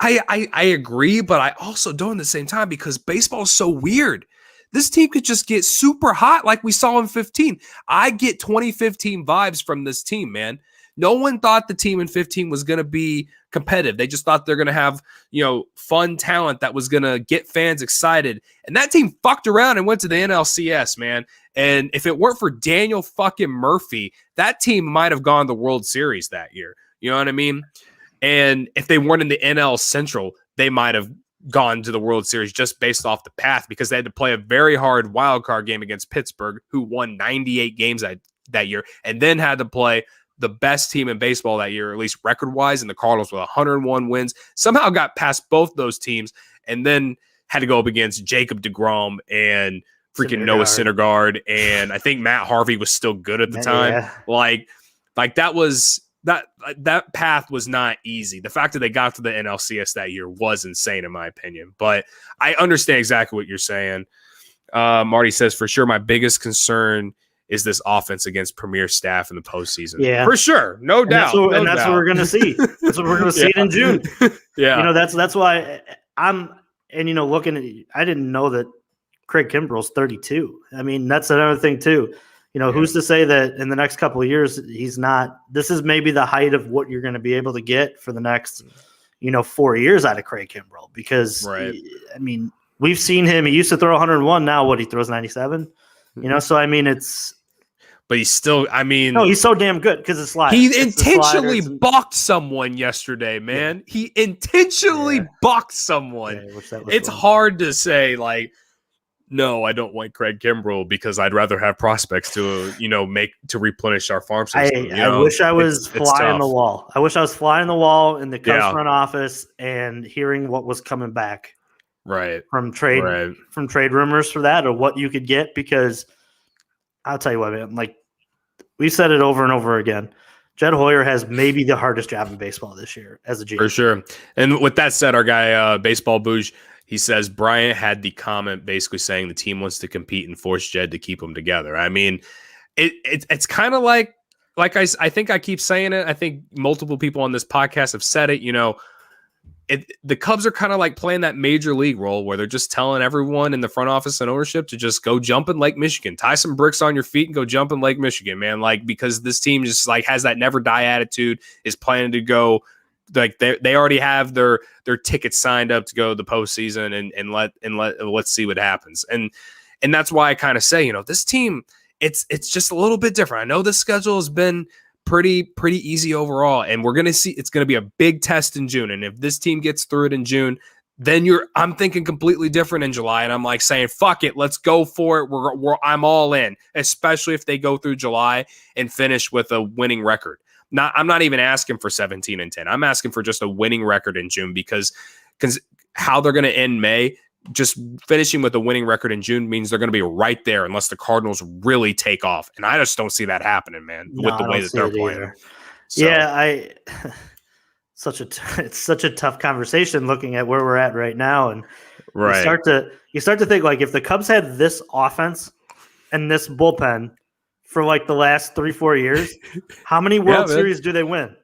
I agree, but I also don't at the same time because baseball is so weird. This team could just get super hot like we saw in 15. I get 2015 vibes from this team, man. No one thought the team in 15 was going to be competitive. They just thought they're going to have, fun talent that was going to get fans excited. And that team fucked around and went to the NLCS, man. And if it weren't for Daniel fucking Murphy, that team might have gone to the World Series that year. You know what I mean? And if they weren't in the NL Central, they might have gone to the World Series just based off the path because they had to play a very hard wild card game against Pittsburgh, who won 98 games that year, and then had to play the best team in baseball that year, at least record-wise, and the Cardinals with 101 wins. Somehow got past both those teams, and then had to go up against Jacob deGrom and freaking Noah Syndergaard, and I think Matt Harvey was still good at the time. Yeah. Like that path was not easy. The fact that they got to the NLCS that year was insane, in my opinion. But I understand exactly what you're saying. Marty says, for sure, my biggest concern is this offense against premier staff in the postseason. Yeah, for sure, no doubt. And that's what we're going to see. That's what we're going to see in June. Yeah, that's why I'm. And looking at, I didn't know that Craig Kimbrell's 32. I mean, that's another thing too. Who's to say that in the next couple of years he's not? This is maybe the height of what you're going to be able to get for the next, 4 years out of Craig Kimbrell. Because we've seen him. He used to throw 101. Now he throws 97. So I mean, it's. But he's still, no, he's so damn good because it's sliders. He intentionally balked someone yesterday, man. Yeah. He intentionally balked someone. Yeah, it's hard to say, like, no, I don't want Craig Kimbrell because I'd rather have prospects to, to replenish our farm system. I wish I was flying the wall. I wish I was flying the wall in the Cubs front office and hearing what was coming back. Right. From trade rumors for that or what you could get, because I'll tell you what, man, like we've said it over and over again. Jed Hoyer has maybe the hardest job in baseball this year as a GM. For sure. And with that said, our guy, Baseball Booge, he says Bryant had the comment basically saying the team wants to compete and force Jed to keep them together. I mean, it's kind of like I think I keep saying it. I think multiple people on this podcast have said it, the Cubs are kind of like playing that major league role where they're just telling everyone in the front office and ownership to just go jump in Lake Michigan, tie some bricks on your feet and go jump in Lake Michigan, man. Like, because this team just like has that never die attitude, is planning to go, like they already have their tickets signed up to go to the postseason and let's see what happens. And that's why I kind of say, this team, it's just a little bit different. I know the schedule has been pretty easy overall, and we're gonna see it's gonna be a big test in June. And if this team gets through it in June, then I'm thinking completely different in July, and I'm like saying, fuck it, let's go for it. I'm all in, especially if they go through July and finish with a winning record. I'm not even asking for 17-10. I'm asking for just a winning record in June, because how they're gonna end May. Just finishing with a winning record in June means they're going to be right there unless the Cardinals really take off. And I just don't see that happening, man, with the way that they're playing. So. Yeah, it's such a tough conversation looking at where we're at right now. And you start to think, like, if the Cubs had this offense and this bullpen for like the last 3-4 years, how many World Series do they win?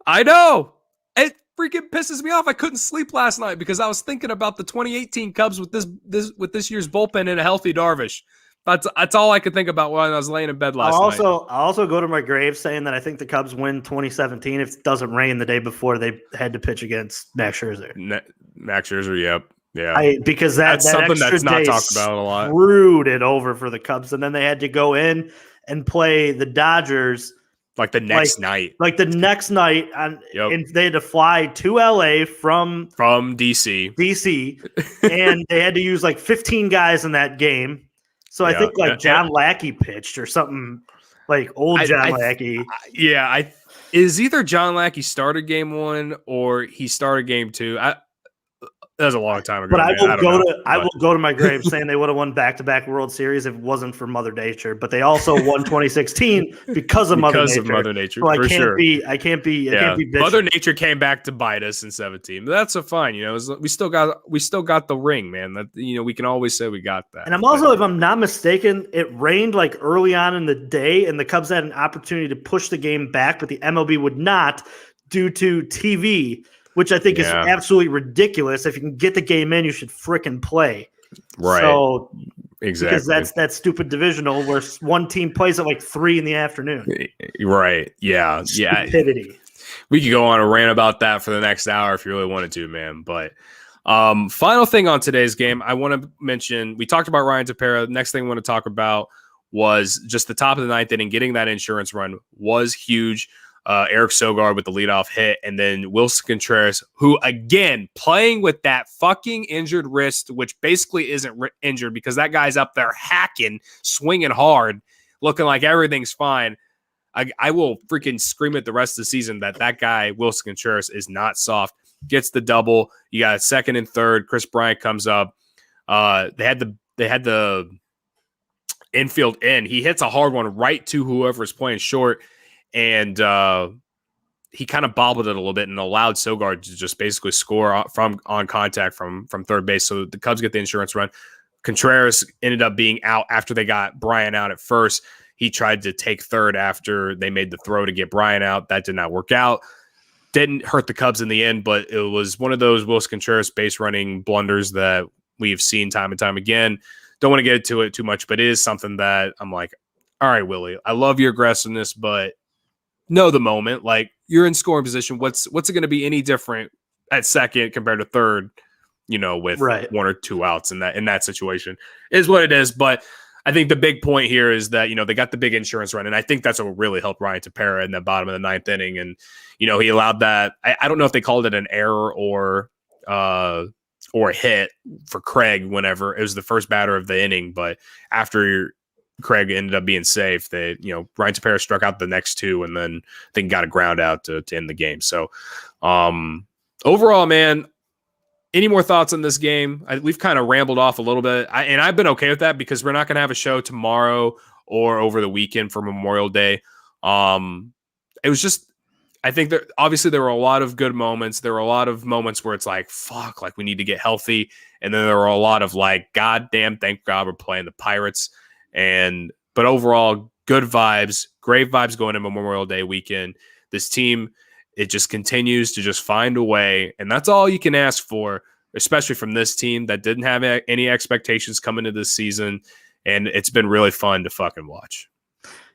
I know. It freaking pisses me off. I couldn't sleep last night because I was thinking about the 2018 Cubs with this year's bullpen and a healthy Darvish. That's all I could think about when I was laying in bed last night. I'll also go to my grave saying that I think the Cubs win 2017 if it doesn't rain the day before they had to pitch against Max Scherzer. Max Scherzer, yep. Yeah. Because that's something that's not talked about a lot. Screwed it over for the Cubs, and then they had to go in and play the Dodgers like the next night. Like the next night, and they had to fly to LA from DC, and they had to use like 15 guys in that game. So I think John Lackey pitched or something, like John Lackey. Is either John Lackey started game 1 or he started game 2. That was a long time ago. But I will go to my grave saying they would have won back-to-back World Series if it wasn't for Mother Nature. But they also won 2016 because of Mother Nature. So I can't be bitching. Mother Nature came back to bite us in 17. But that's so fine. We still got the ring, man. That we can always say we got that. And if I'm not mistaken, it rained like early on in the day, and the Cubs had an opportunity to push the game back, but the MLB would not due to TV. Which I think is absolutely ridiculous. If you can get the game in, you should frickin' play. Right. So exactly, because that's stupid divisional where one team plays at like 3 p.m. Right. Yeah. Stupidity. Yeah. We could go on a rant about that for the next hour if you really wanted to, man. But final thing on today's game, I want to mention, we talked about Ryan Tepera. The next thing I want to talk about was just the top of the ninth inning. Getting that insurance run was huge. Eric Sogard with the leadoff hit, and then Wilson Contreras, who again playing with that fucking injured wrist, which basically isn't injured because that guy's up there hacking, swinging hard. looking like everything's fine. I will freaking scream it the rest of the season that guy, Wilson Contreras, is not soft. Gets the double. You got second and third. Chris Bryant comes up. They had the infield in. He hits a hard one right to whoever's playing short, and he kind of bobbled it a little bit and allowed Sogard to just basically score on contact from third base. So the Cubs get the insurance run. Contreras ended up being out after they got Bryant out at first. He tried to take third after they made the throw to get Bryant out. That did not work out. Didn't hurt the Cubs in the end, but it was one of those Wilson Contreras base running blunders that we've seen time and time again. Don't want to get into it too much, but it is something that I'm like, all right, Willie, I love your aggressiveness, but know the moment. Like, you're in scoring position. What's it going to be any different at second compared to third, with one or two outs in that situation? Is what it is. But I think the big point here is that, they got the big insurance run, and I think that's what really helped Ryan Tepera in the bottom of the ninth inning. And, he allowed that. I don't know if they called it an error or a hit for Craig whenever it was the first batter of the inning, but after Craig ended up being safe, Ryan Tepera struck out the next two, and then they got a ground out to end the game. So overall, man, any more thoughts on this game? We've kind of rambled off a little bit, and I've been okay with that because we're not going to have a show tomorrow or over the weekend for Memorial Day. It was just, I think that obviously there were a lot of good moments. There were a lot of moments where it's like, fuck, like we need to get healthy. And then there were a lot of like, goddamn, thank God we're playing the Pirates. But overall, good vibes, great vibes going into Memorial Day weekend. This team, it just continues to just find a way. And that's all you can ask for, especially from this team that didn't have any expectations coming into this season. And it's been really fun to fucking watch.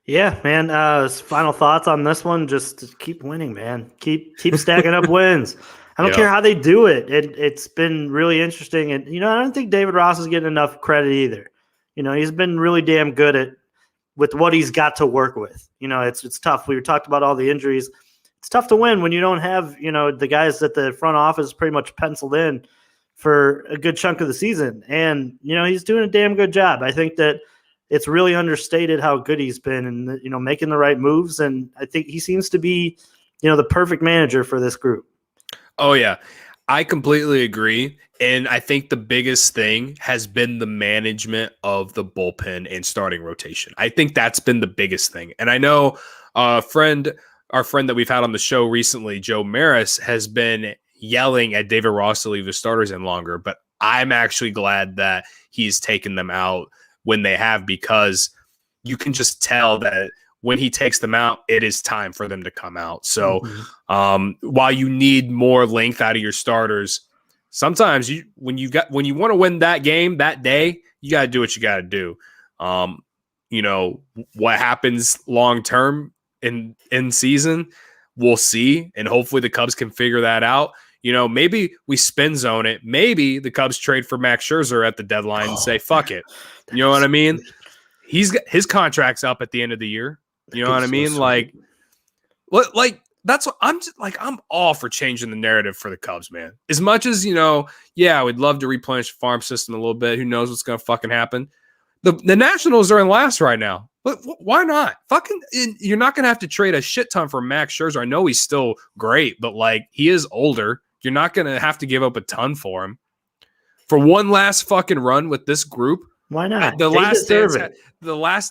Yeah, man. Final thoughts on this one. Just keep winning, man. Keep stacking up wins. I don't care how they do it. It's been really interesting. And, I don't think David Ross is getting enough credit either. He's been really damn good with what he's got to work with. It's tough. We talked about all the injuries. It's tough to win when you don't have, the guys at the front office pretty much penciled in for a good chunk of the season. And, he's doing a damn good job. I think that it's really understated how good he's been and, making the right moves. And I think he seems to be, the perfect manager for this group. Oh, yeah. I completely agree. And I think the biggest thing has been the management of the bullpen and starting rotation. I think that's been the biggest thing. And I know our friend that we've had on the show recently, Joe Maris, has been yelling at David Ross to leave the starters in longer. But I'm actually glad that he's taken them out when they have, because you can just tell that when he takes them out, it is time for them to come out. So while you need more length out of your starters, sometimes when you want to win that game that day, you got to do what you got to do. What happens long term in season, we'll see, and hopefully the Cubs can figure that out. Maybe we spin zone it. Maybe the Cubs trade for Max Scherzer at the deadline and say, fuck it. You know what I mean? His contract's up at the end of the year. You know what I mean? Like that's what I'm just like. I'm all for changing the narrative for the Cubs, man. As much as, I would love to replenish the farm system a little bit. Who knows what's going to fucking happen? The Nationals are in last right now. Why not? Fucking, you're not going to have to trade a shit ton for Max Scherzer. I know he's still great, but like, he is older. You're not going to have to give up a ton for him. For one last fucking run with this group. Why not? The last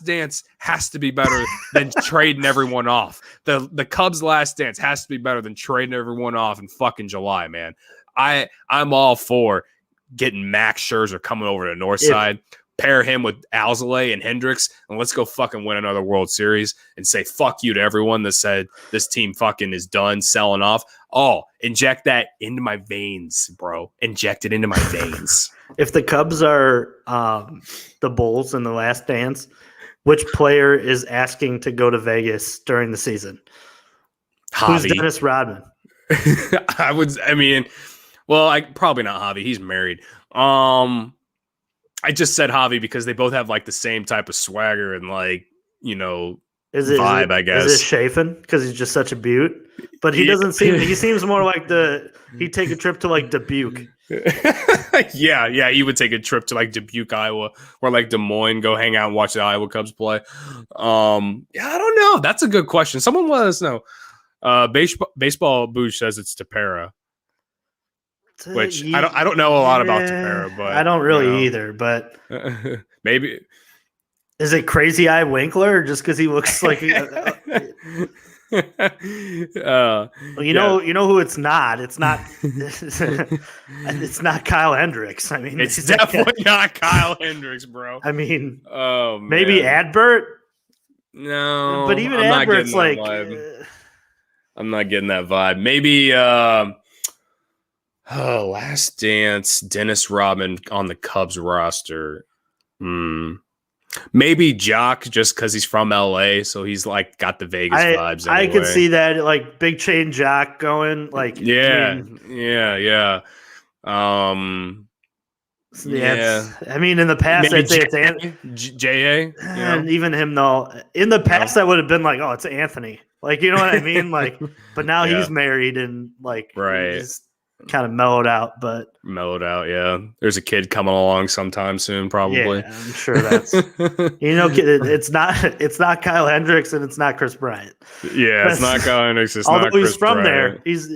dance has to be better than trading everyone off. The Cubs' last dance has to be better than trading everyone off in fucking July, man. I'm all for getting Max Scherzer coming over to the north side. Pair him with Alzolay and Hendricks, and let's go fucking win another World Series and say fuck you to everyone that said this team fucking is done selling off. Oh, inject that into my veins, bro. Inject it into my veins. If the Cubs are the Bulls in the last dance, which player is asking to go to Vegas during the season? Javi. Who's Dennis Rodman? Probably not Javi. He's married. I just said Javi because they both have like the same type of swagger and vibe, I guess. Is it Chafin? Because he's just such a beaut. But he doesn't seem, he seems more like he'd take a trip to like Dubuque. Yeah, he would take a trip to like Dubuque, Iowa, or like Des Moines, go hang out and watch the Iowa Cubs play. Yeah, I don't know. That's a good question. Someone let us know. Baseball Boosh says it's Tapera, which I don't know a lot about Tapera, but I don't really either. But maybe is it Crazy Eye Winkler just because he looks like? Well, you know who it's not. It's not. It's not Kyle Hendricks. I mean, it's definitely not Kyle Hendricks, bro. I mean, oh, maybe Adbert. No, but even Adbert's like, I'm not getting that vibe. Maybe Last Dance, Dennis Rodman on the Cubs roster. Maybe Jock, just because he's from LA, so he's like got the Vegas vibes. Anyway. I could see that, like Big Chain Jock going, like yeah. I mean, in the past, I'd say it's J.A. And even him, though, in the past, I would have been like, oh, it's Anthony. Like, you know what I mean? Like, but now he's married and like, he's kind of mellowed out. Yeah. There's a kid coming along sometime soon, probably. Yeah, I'm sure that's it's not Kyle Hendricks and it's not Chris Bryant. Yeah, it's not Kyle Hendricks. It's although not Chris he's from Bryant. there, he's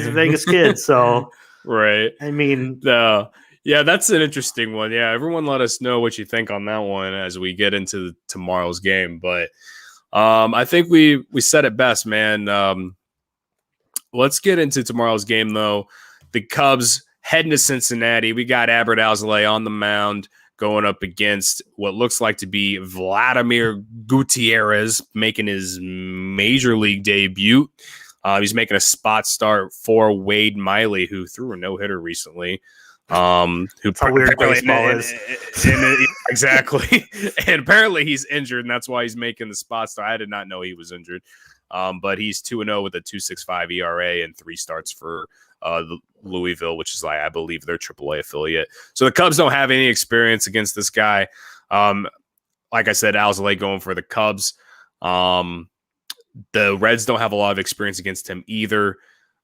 a Vegas kid. So right. I mean, yeah, that's an interesting one. Yeah, everyone let us know what you think on that one as we get into tomorrow's game. But I think we said it best, man. Let's get into tomorrow's game, though. The Cubs heading to Cincinnati. We got Albert Alzolay on the mound going up against what looks like to be Vladimir Gutierrez making his major league debut. He's making a spot start for Wade Miley, who threw a no-hitter recently. How weird baseball is. Exactly. And apparently he's injured, and that's why he's making the spot start. I did not know he was injured. But he's 2-0 with a 2.65 ERA and 3 starts for Louisville, which is, I believe, their AAA affiliate. So the Cubs don't have any experience against this guy. Like I said, Alzolay going for the Cubs. The Reds don't have a lot of experience against him either.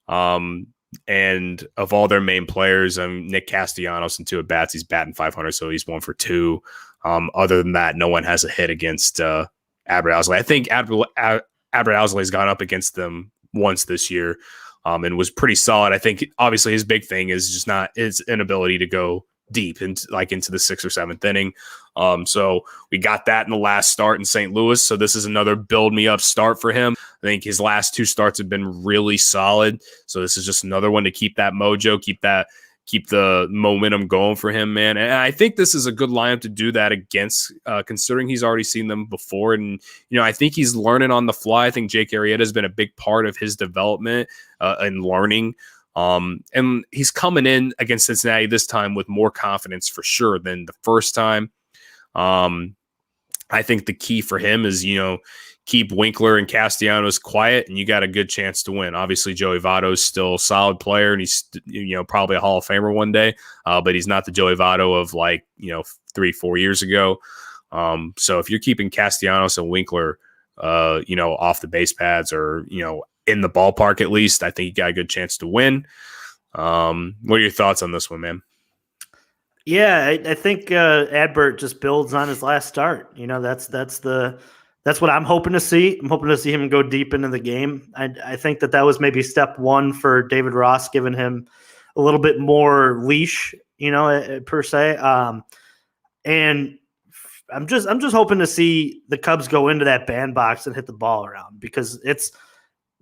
And of all their main players, Nick Castellanos in 2 at-bats, he's batting .500, so he's 1 for 2. Other than that, no one has a hit against Albert Alzolay. I think Albert Alzolay's gone up against them once this year and was pretty solid. I think obviously his big thing is just not his inability to go deep into the 6th or 7th inning. So we got that in the last start in St. Louis. So this is another build me up start for him. I think his last 2 starts have been really solid. So this is just another one to keep that mojo, keep the momentum going for him, man. And I think this is a good lineup to do that against, considering he's already seen them before. And, I think he's learning on the fly. I think Jake Arrieta has been a big part of his development and learning. And he's coming in against Cincinnati this time with more confidence for sure than the first time. I think the key for him is, keep Winkler and Castellanos quiet, and you got a good chance to win. Obviously, Joey Votto is still a solid player, and he's probably a Hall of Famer one day, but he's not the Joey Votto of 3-4 years ago. So if you're keeping Castellanos and Winkler, off the base pads or in the ballpark at least, I think you got a good chance to win. What are your thoughts on this one, man? Yeah, I think Adbert just builds on his last start. That's what I'm hoping to see. I'm hoping to see him go deep into the game. I think that was maybe step one for David Ross, giving him a little bit more leash, per se. And I'm just hoping to see the Cubs go into that bandbox and hit the ball around, because it's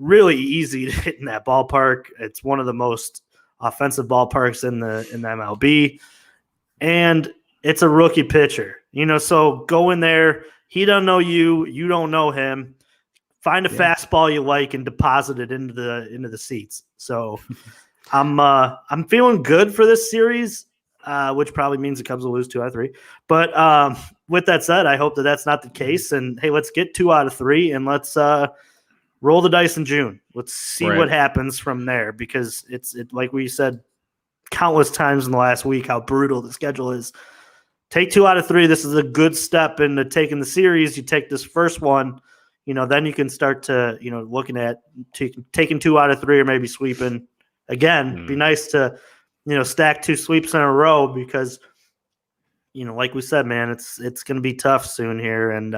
really easy to hit in that ballpark. It's one of the most offensive ballparks in the MLB, and it's a rookie pitcher. So go in there. He don't know you. You don't know him. Find a fastball you like and deposit it into the seats. So I'm feeling good for this series, which probably means the Cubs will lose 2 out of 3. But with that said, I hope that that's not the case. And hey, let's get 2 out of 3 and let's roll the dice in June. Let's see what happens from there, because it's like we said countless times in the last week how brutal the schedule is. Take 2 out of 3. This is a good step into taking the series. You take this first one, then you can start to, looking at taking 2 out of 3 or maybe sweeping. Again, be nice to stack 2 sweeps in a row because, like we said, man, it's going to be tough soon here. And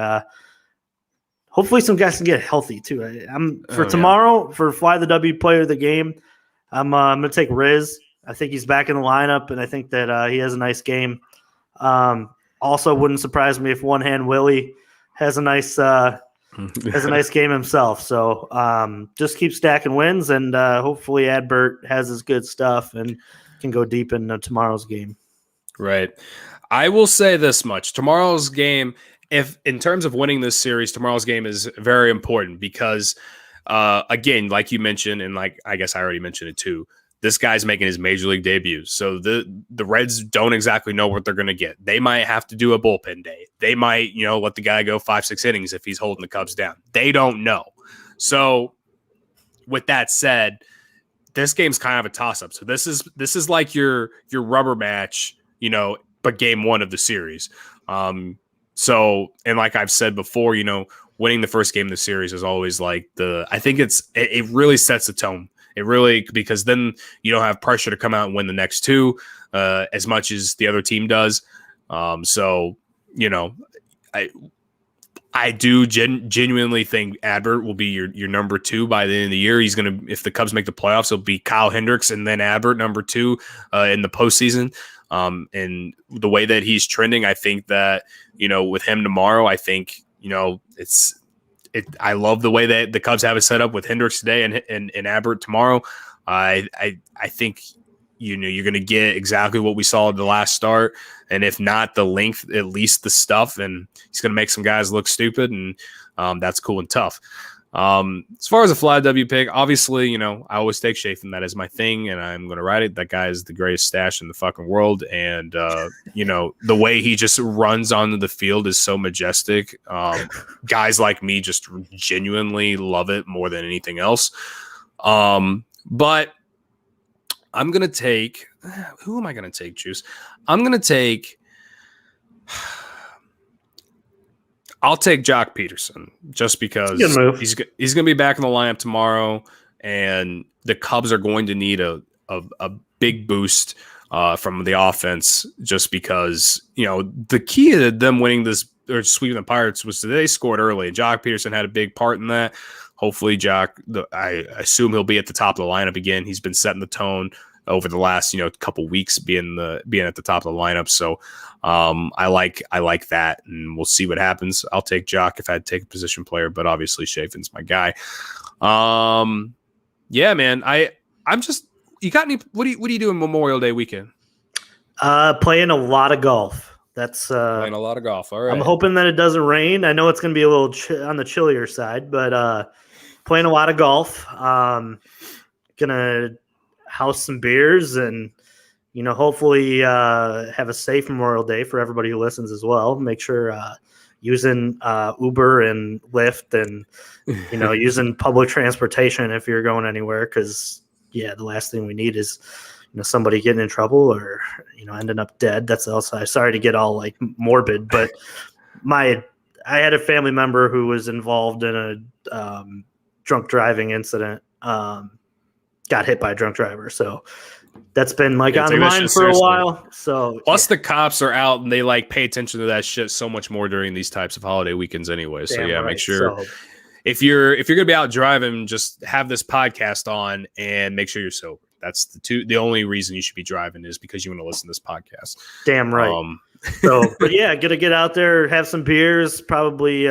hopefully some guys can get healthy too. Tomorrow for Fly the W player of the game, I'm going to take Riz. I think he's back in the lineup, and I think that he has a nice game. Also, wouldn't surprise me if One Hand Willie has a nice game himself. So just keep stacking wins, and hopefully Adbert has his good stuff and can go deep into tomorrow's game. Right. I will say this much. Tomorrow's game, if in terms of winning this series, tomorrow's game is very important because, again, like you mentioned, and like I guess I already mentioned it too, this guy's making his major league debut. So the Reds don't exactly know what they're going to get. They might have to do a bullpen day. They might, let the guy go 5-6 innings if he's holding the Cubs down. They don't know. So with that said, this game's kind of a toss-up. So this is like your rubber match, but game 1 of the series. So, and like I've said before, winning the first game of the series is always like I think it really sets the tone. It really, because then you don't have pressure to come out and win the next 2 as much as the other team does. So, I do genuinely think Adbert will be your number 2 by the end of the year. He's going to, if the Cubs make the playoffs, it'll be Kyle Hendricks and then Adbert number 2 in the postseason. And the way that he's trending, I think that, with him tomorrow, I think, I love the way that the Cubs have it set up with Hendricks today and Adbert tomorrow. I think, you're going to get exactly what we saw at the last start. And if not the length, at least the stuff. And he's going to make some guys look stupid. And that's cool and tough. As far as a Fly W pick, obviously, I always take Chafin. That is my thing. And I'm going to ride it. That guy is the greatest stash in the fucking world. And, the way he just runs onto the field is so majestic. Guys like me just genuinely love it more than anything else. But I'm going to take, who am I going to take, Juice? I'm going to take, I'll take Jock Peterson just because he's going to be back in the lineup tomorrow, and the Cubs are going to need a big boost from the offense just because, the key to them winning this or sweeping the Pirates was that they scored early, and Jock Peterson had a big part in that. Hopefully, Jock, I assume he'll be at the top of the lineup again. He's been setting the tone over the last, couple weeks being at the top of the lineup. So I like that, and we'll see what happens. I'll take Jock if I had to take a position player, but obviously Chafin's my guy. Yeah, man. I'm just, you got any, what do you do in Memorial Day weekend? Playing a lot of golf. That's playing a lot of golf. All right. I'm hoping that it doesn't rain. I know it's going to be a little on the chillier side, but playing a lot of golf. Gonna house some beers and hopefully have a safe Memorial Day for everybody who listens as well. Make sure using Uber and Lyft and using public transportation if you're going anywhere, because the last thing we need is somebody getting in trouble or ending up dead. That's also, sorry to get all like morbid, but I had a family member who was involved in a drunk driving incident. Got hit by a drunk driver, so that's been like on the mind for a while. So plus the cops are out and they like pay attention to that shit so much more during these types of holiday weekends anyway. So right. Make sure if you're gonna be out driving, just have this podcast on and make sure you're sober. That's the only reason you should be driving is because you want to listen to this podcast. Damn right. So, but yeah, gotta get out there, have some beers, probably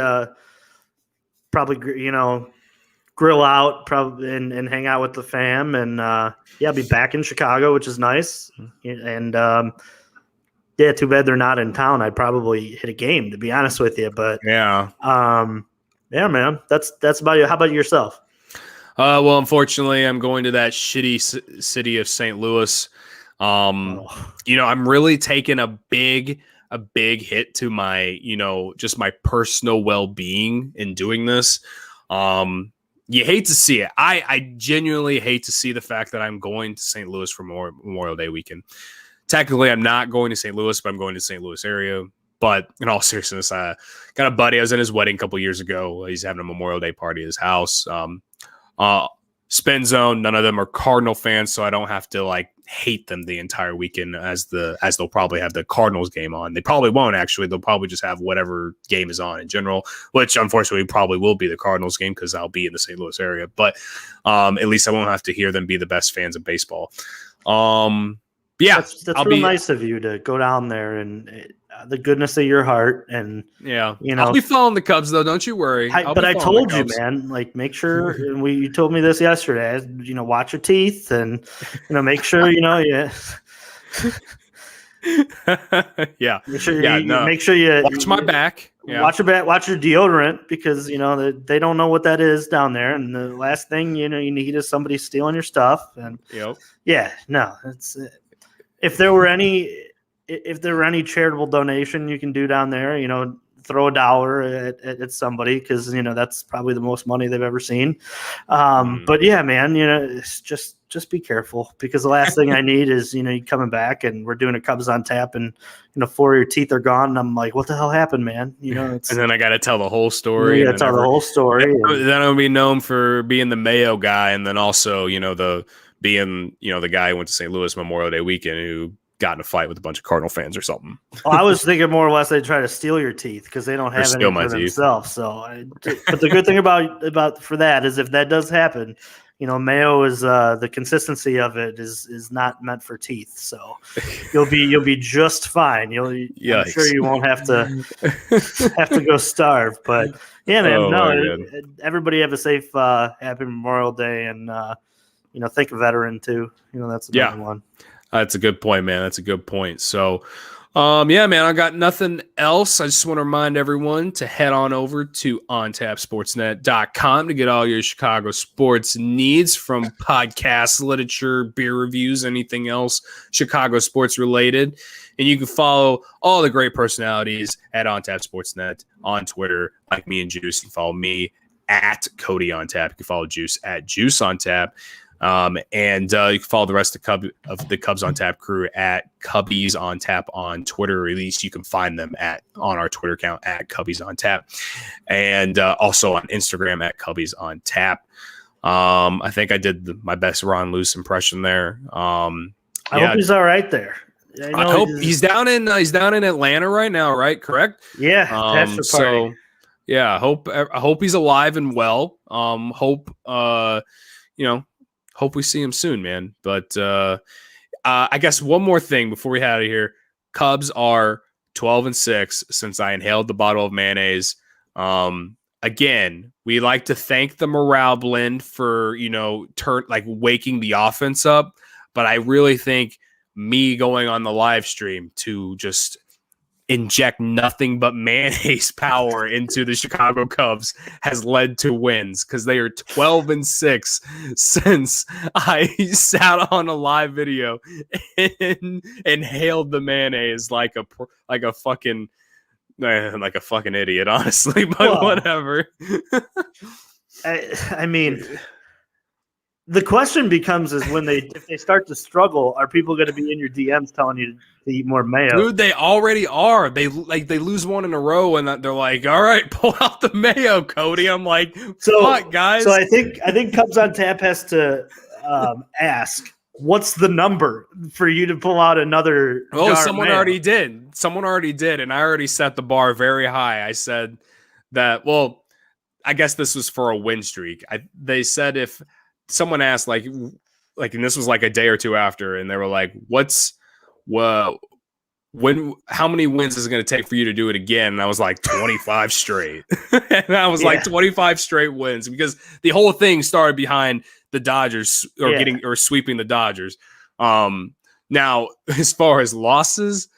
grill out, probably and hang out with the fam, and I'll be back in Chicago, which is nice. And too bad they're not in town. I'd probably hit a game, to be honest with you. But man, that's about you. How about yourself? Well, unfortunately, I'm going to that shitty city of St. Louis. I'm really taking a big hit to my, just my personal well-being in doing this. You hate to see it. I genuinely hate to see the fact that I'm going to St. Louis for Memorial Day weekend. Technically, I'm not going to St. Louis, but I'm going to St. Louis area. But in all seriousness, I got a buddy. I was in his wedding a couple years ago. He's having a Memorial Day party at his house. Spin Zone. None of them are Cardinal fans, so I don't have to like hate them the entire weekend as they'll probably have the Cardinals game on. They probably won't actually. They'll probably just have whatever game is on in general, which unfortunately probably will be the Cardinals game because I'll be in the St. Louis area. But at least I won't have to hear them be the best fans of baseball. Yeah, that's real nice of you to go down there and the goodness of your heart, and I'll be following the Cubs though. Don't you worry. But I told you, man, like make sure. And you told me this yesterday. Watch your teeth, and make sure yeah. Yeah. Make sure you watch my back. Yeah. Watch your back. Watch your deodorant because they don't know what that is down there. And the last thing you need is somebody stealing your stuff. And it's if there were any charitable donation you can do down there, throw $1 at somebody because that's probably the most money they've ever seen. But yeah, man, it's just be careful because the last thing I need is you coming back and we're doing a Cubs on tap and 4 of your teeth are gone and I'm like, what the hell happened, man? And then I got to tell the whole story. Yeah, tell the whole story. Then I'll be known for being the Mayo guy, and then also the guy who went to St. Louis Memorial Day weekend who got in a fight with a bunch of Cardinal fans or something. Well, I was thinking more or less they try to steal your teeth because they don't have any for themselves. But the good thing about for that is if that does happen, Mayo is the consistency of it is not meant for teeth. So you'll be just fine. I'm sure you won't have to go starve. But yeah, man, everybody have a safe, happy Memorial Day, and think of veteran too. That's another one. That's a good point, man. That's a good point. So, man, I got nothing else. I just want to remind everyone to head on over to ontapsportsnet.com to get all your Chicago sports needs, from podcasts, literature, beer reviews, anything else Chicago sports related. And you can follow all the great personalities at OnTap Sportsnet on Twitter, like me and Juice. You can follow me at Cody on Tap. You can follow Juice at Juice on Tap. And you can follow the rest of the Cubs on Tap crew at Cubbies on Tap on Twitter, or at least you can find them on our Twitter account at Cubbies on Tap, and also on Instagram at Cubbies on Tap. I think I did my best Ron Luce impression there. I hope he's all right there. I hope he's down in Atlanta right now, right? Correct? Yeah. So yeah, I hope he's alive and well. Hope we see him soon, man. But I guess one more thing before we head out of here. Cubs are 12-6 since I inhaled the bottle of mayonnaise. Again, we like to thank the morale blend for, waking the offense up. But I really think me going on the live stream to just inject nothing but mayonnaise power into the Chicago Cubs has led to wins, because they are 12-6 since I sat on a live video and inhaled the mayonnaise like a fucking idiot, honestly. But whatever. I mean, the question becomes is if they start to struggle, are people going to be in your DMs telling you to eat more mayo? Dude, they already are. They lose one in a row and they're like, all right, pull out the mayo, Cody. I'm like, fuck, guys. So I think Cubs on Tap has to ask, what's the number for you to pull out another? Oh, someone already did. And I already set the bar very high. I said that, well, I guess this was for a win streak. They said if someone asked, like, and this was like a day or two after, and they were like, how many wins is it going to take for you to do it again? And I was like, 25 straight. And I was like, 25 straight wins, because the whole thing started behind the Dodgers or sweeping the Dodgers. Now, as far as losses,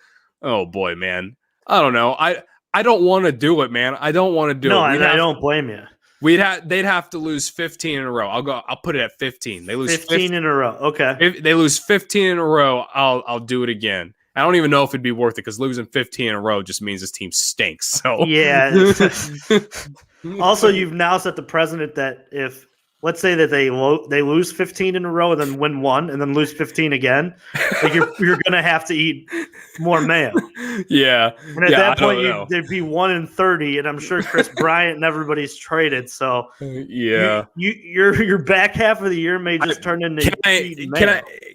oh boy, man, I don't know. I don't want to do it, man. I don't want to do it. No, I don't blame you. They'd have to lose 15 in a row. I'll put it at 15. They lose 15 in a row. Okay. If they lose 15 in a row, I'll do it again. I don't even know if it'd be worth it, because losing 15 in a row just means this team stinks. So yeah. Also, you've now set the precedent that if, let's say that they lose 15 in a row and then win one and then lose 15 again, like you're gonna have to eat more mayo. Yeah. And at Yeah, that I don't point, know. they'd be 1-30, and I'm sure Chris Bryant and everybody's traded. So Yeah. your back half of the year may just turn into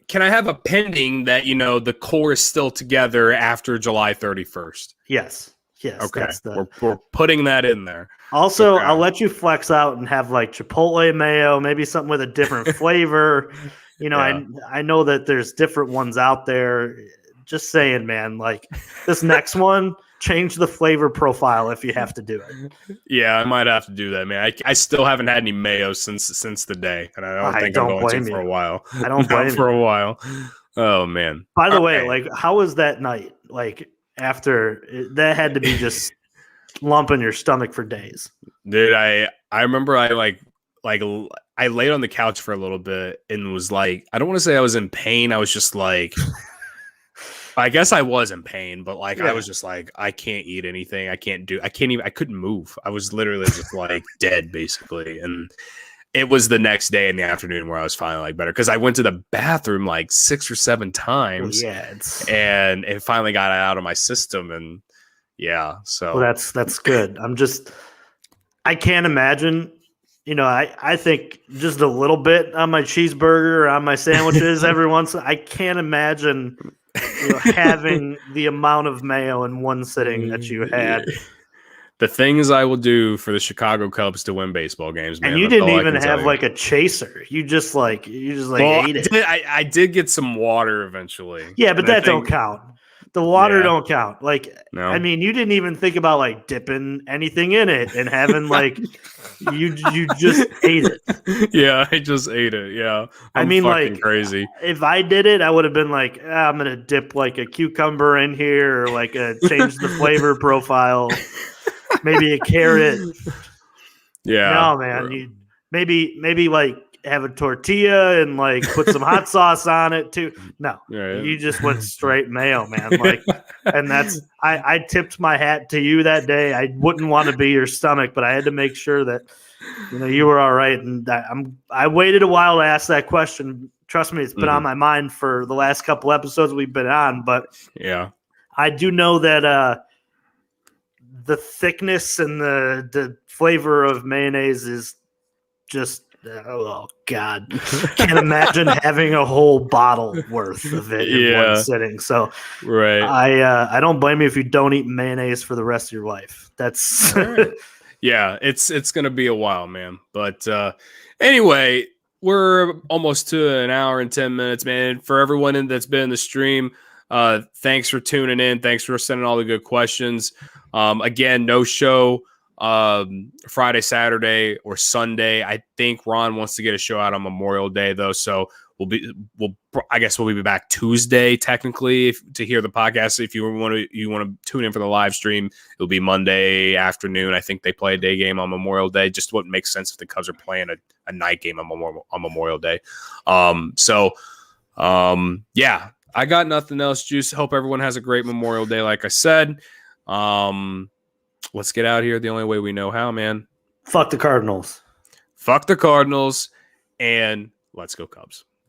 Can I have a pending that the core is still together after July 31st? Yes. Okay. We're putting that in there. Also, I'll let you flex out and have like Chipotle mayo, maybe something with a different flavor. I know that there's different ones out there. Just saying, man, like this next one, change the flavor profile if you have to do it. Yeah, I might have to do that, man. I still haven't had any mayo since the day, and I don't think I'm going to for a while. I don't blame you. For a while. Oh, man. By the way, like, how was that night? Like, after that had to be just lump in your stomach for days. Dude, I remember I I laid on the couch for a little bit and was like, I don't want to say I was in pain. I was just like, I guess I was in pain, but like, I was just like, I can't eat anything. I couldn't move. I was literally just like dead basically. And it was the next day in the afternoon where I was finally like better. Cause I went to the bathroom like 6 or 7 times and it finally got out of my system. And yeah, so that's good. I can't imagine, I think just a little bit on my cheeseburger or on my sandwiches every once. I can't imagine having the amount of mayo in one sitting that you had. The things I will do for the Chicago Cubs to win baseball games, man. And you didn't even have like a chaser. You just ate it. I did get some water eventually. Yeah, but that don't count. The water don't count. Like, no. I mean, you didn't even think about like dipping anything in it and having like you just ate it. Yeah, I just ate it. Yeah, I mean, like crazy. If I did it, I would have been like, I'm gonna dip like a cucumber in here or like change the flavor profile, maybe a carrot. Yeah, no, man, you maybe like have a tortilla and like put some hot sauce on it too. No, you just went straight mayo, man. Like, and I tipped my hat to you that day. I wouldn't want to be your stomach, but I had to make sure that you were all right. And I waited a while to ask that question. Trust me, it's been on my mind for the last couple episodes we've been on. But yeah, I do know that the thickness and the flavor of mayonnaise is just. Oh God! Can't imagine having a whole bottle worth of it in one sitting. So, right, I don't blame you if you don't eat mayonnaise for the rest of your life. That's yeah. It's gonna be a while, man. But anyway, we're almost to an hour and 10 minutes, man. For everyone that's been in the stream, thanks for tuning in. Thanks for sending all the good questions. Again, no show. Friday, Saturday, or Sunday. I think Ron wants to get a show out on Memorial Day though, so I guess we'll be back Tuesday technically to hear the podcast. If you want to tune in for the live stream, it'll be Monday afternoon. I think they play a day game on Memorial Day. Just what makes sense if the Cubs are playing a night game on Memorial Day. Yeah, I got nothing else. Juice. Hope everyone has a great Memorial Day. Like I said, let's get out here the only way we know how, man. Fuck the Cardinals. Fuck the Cardinals, and let's go Cubs.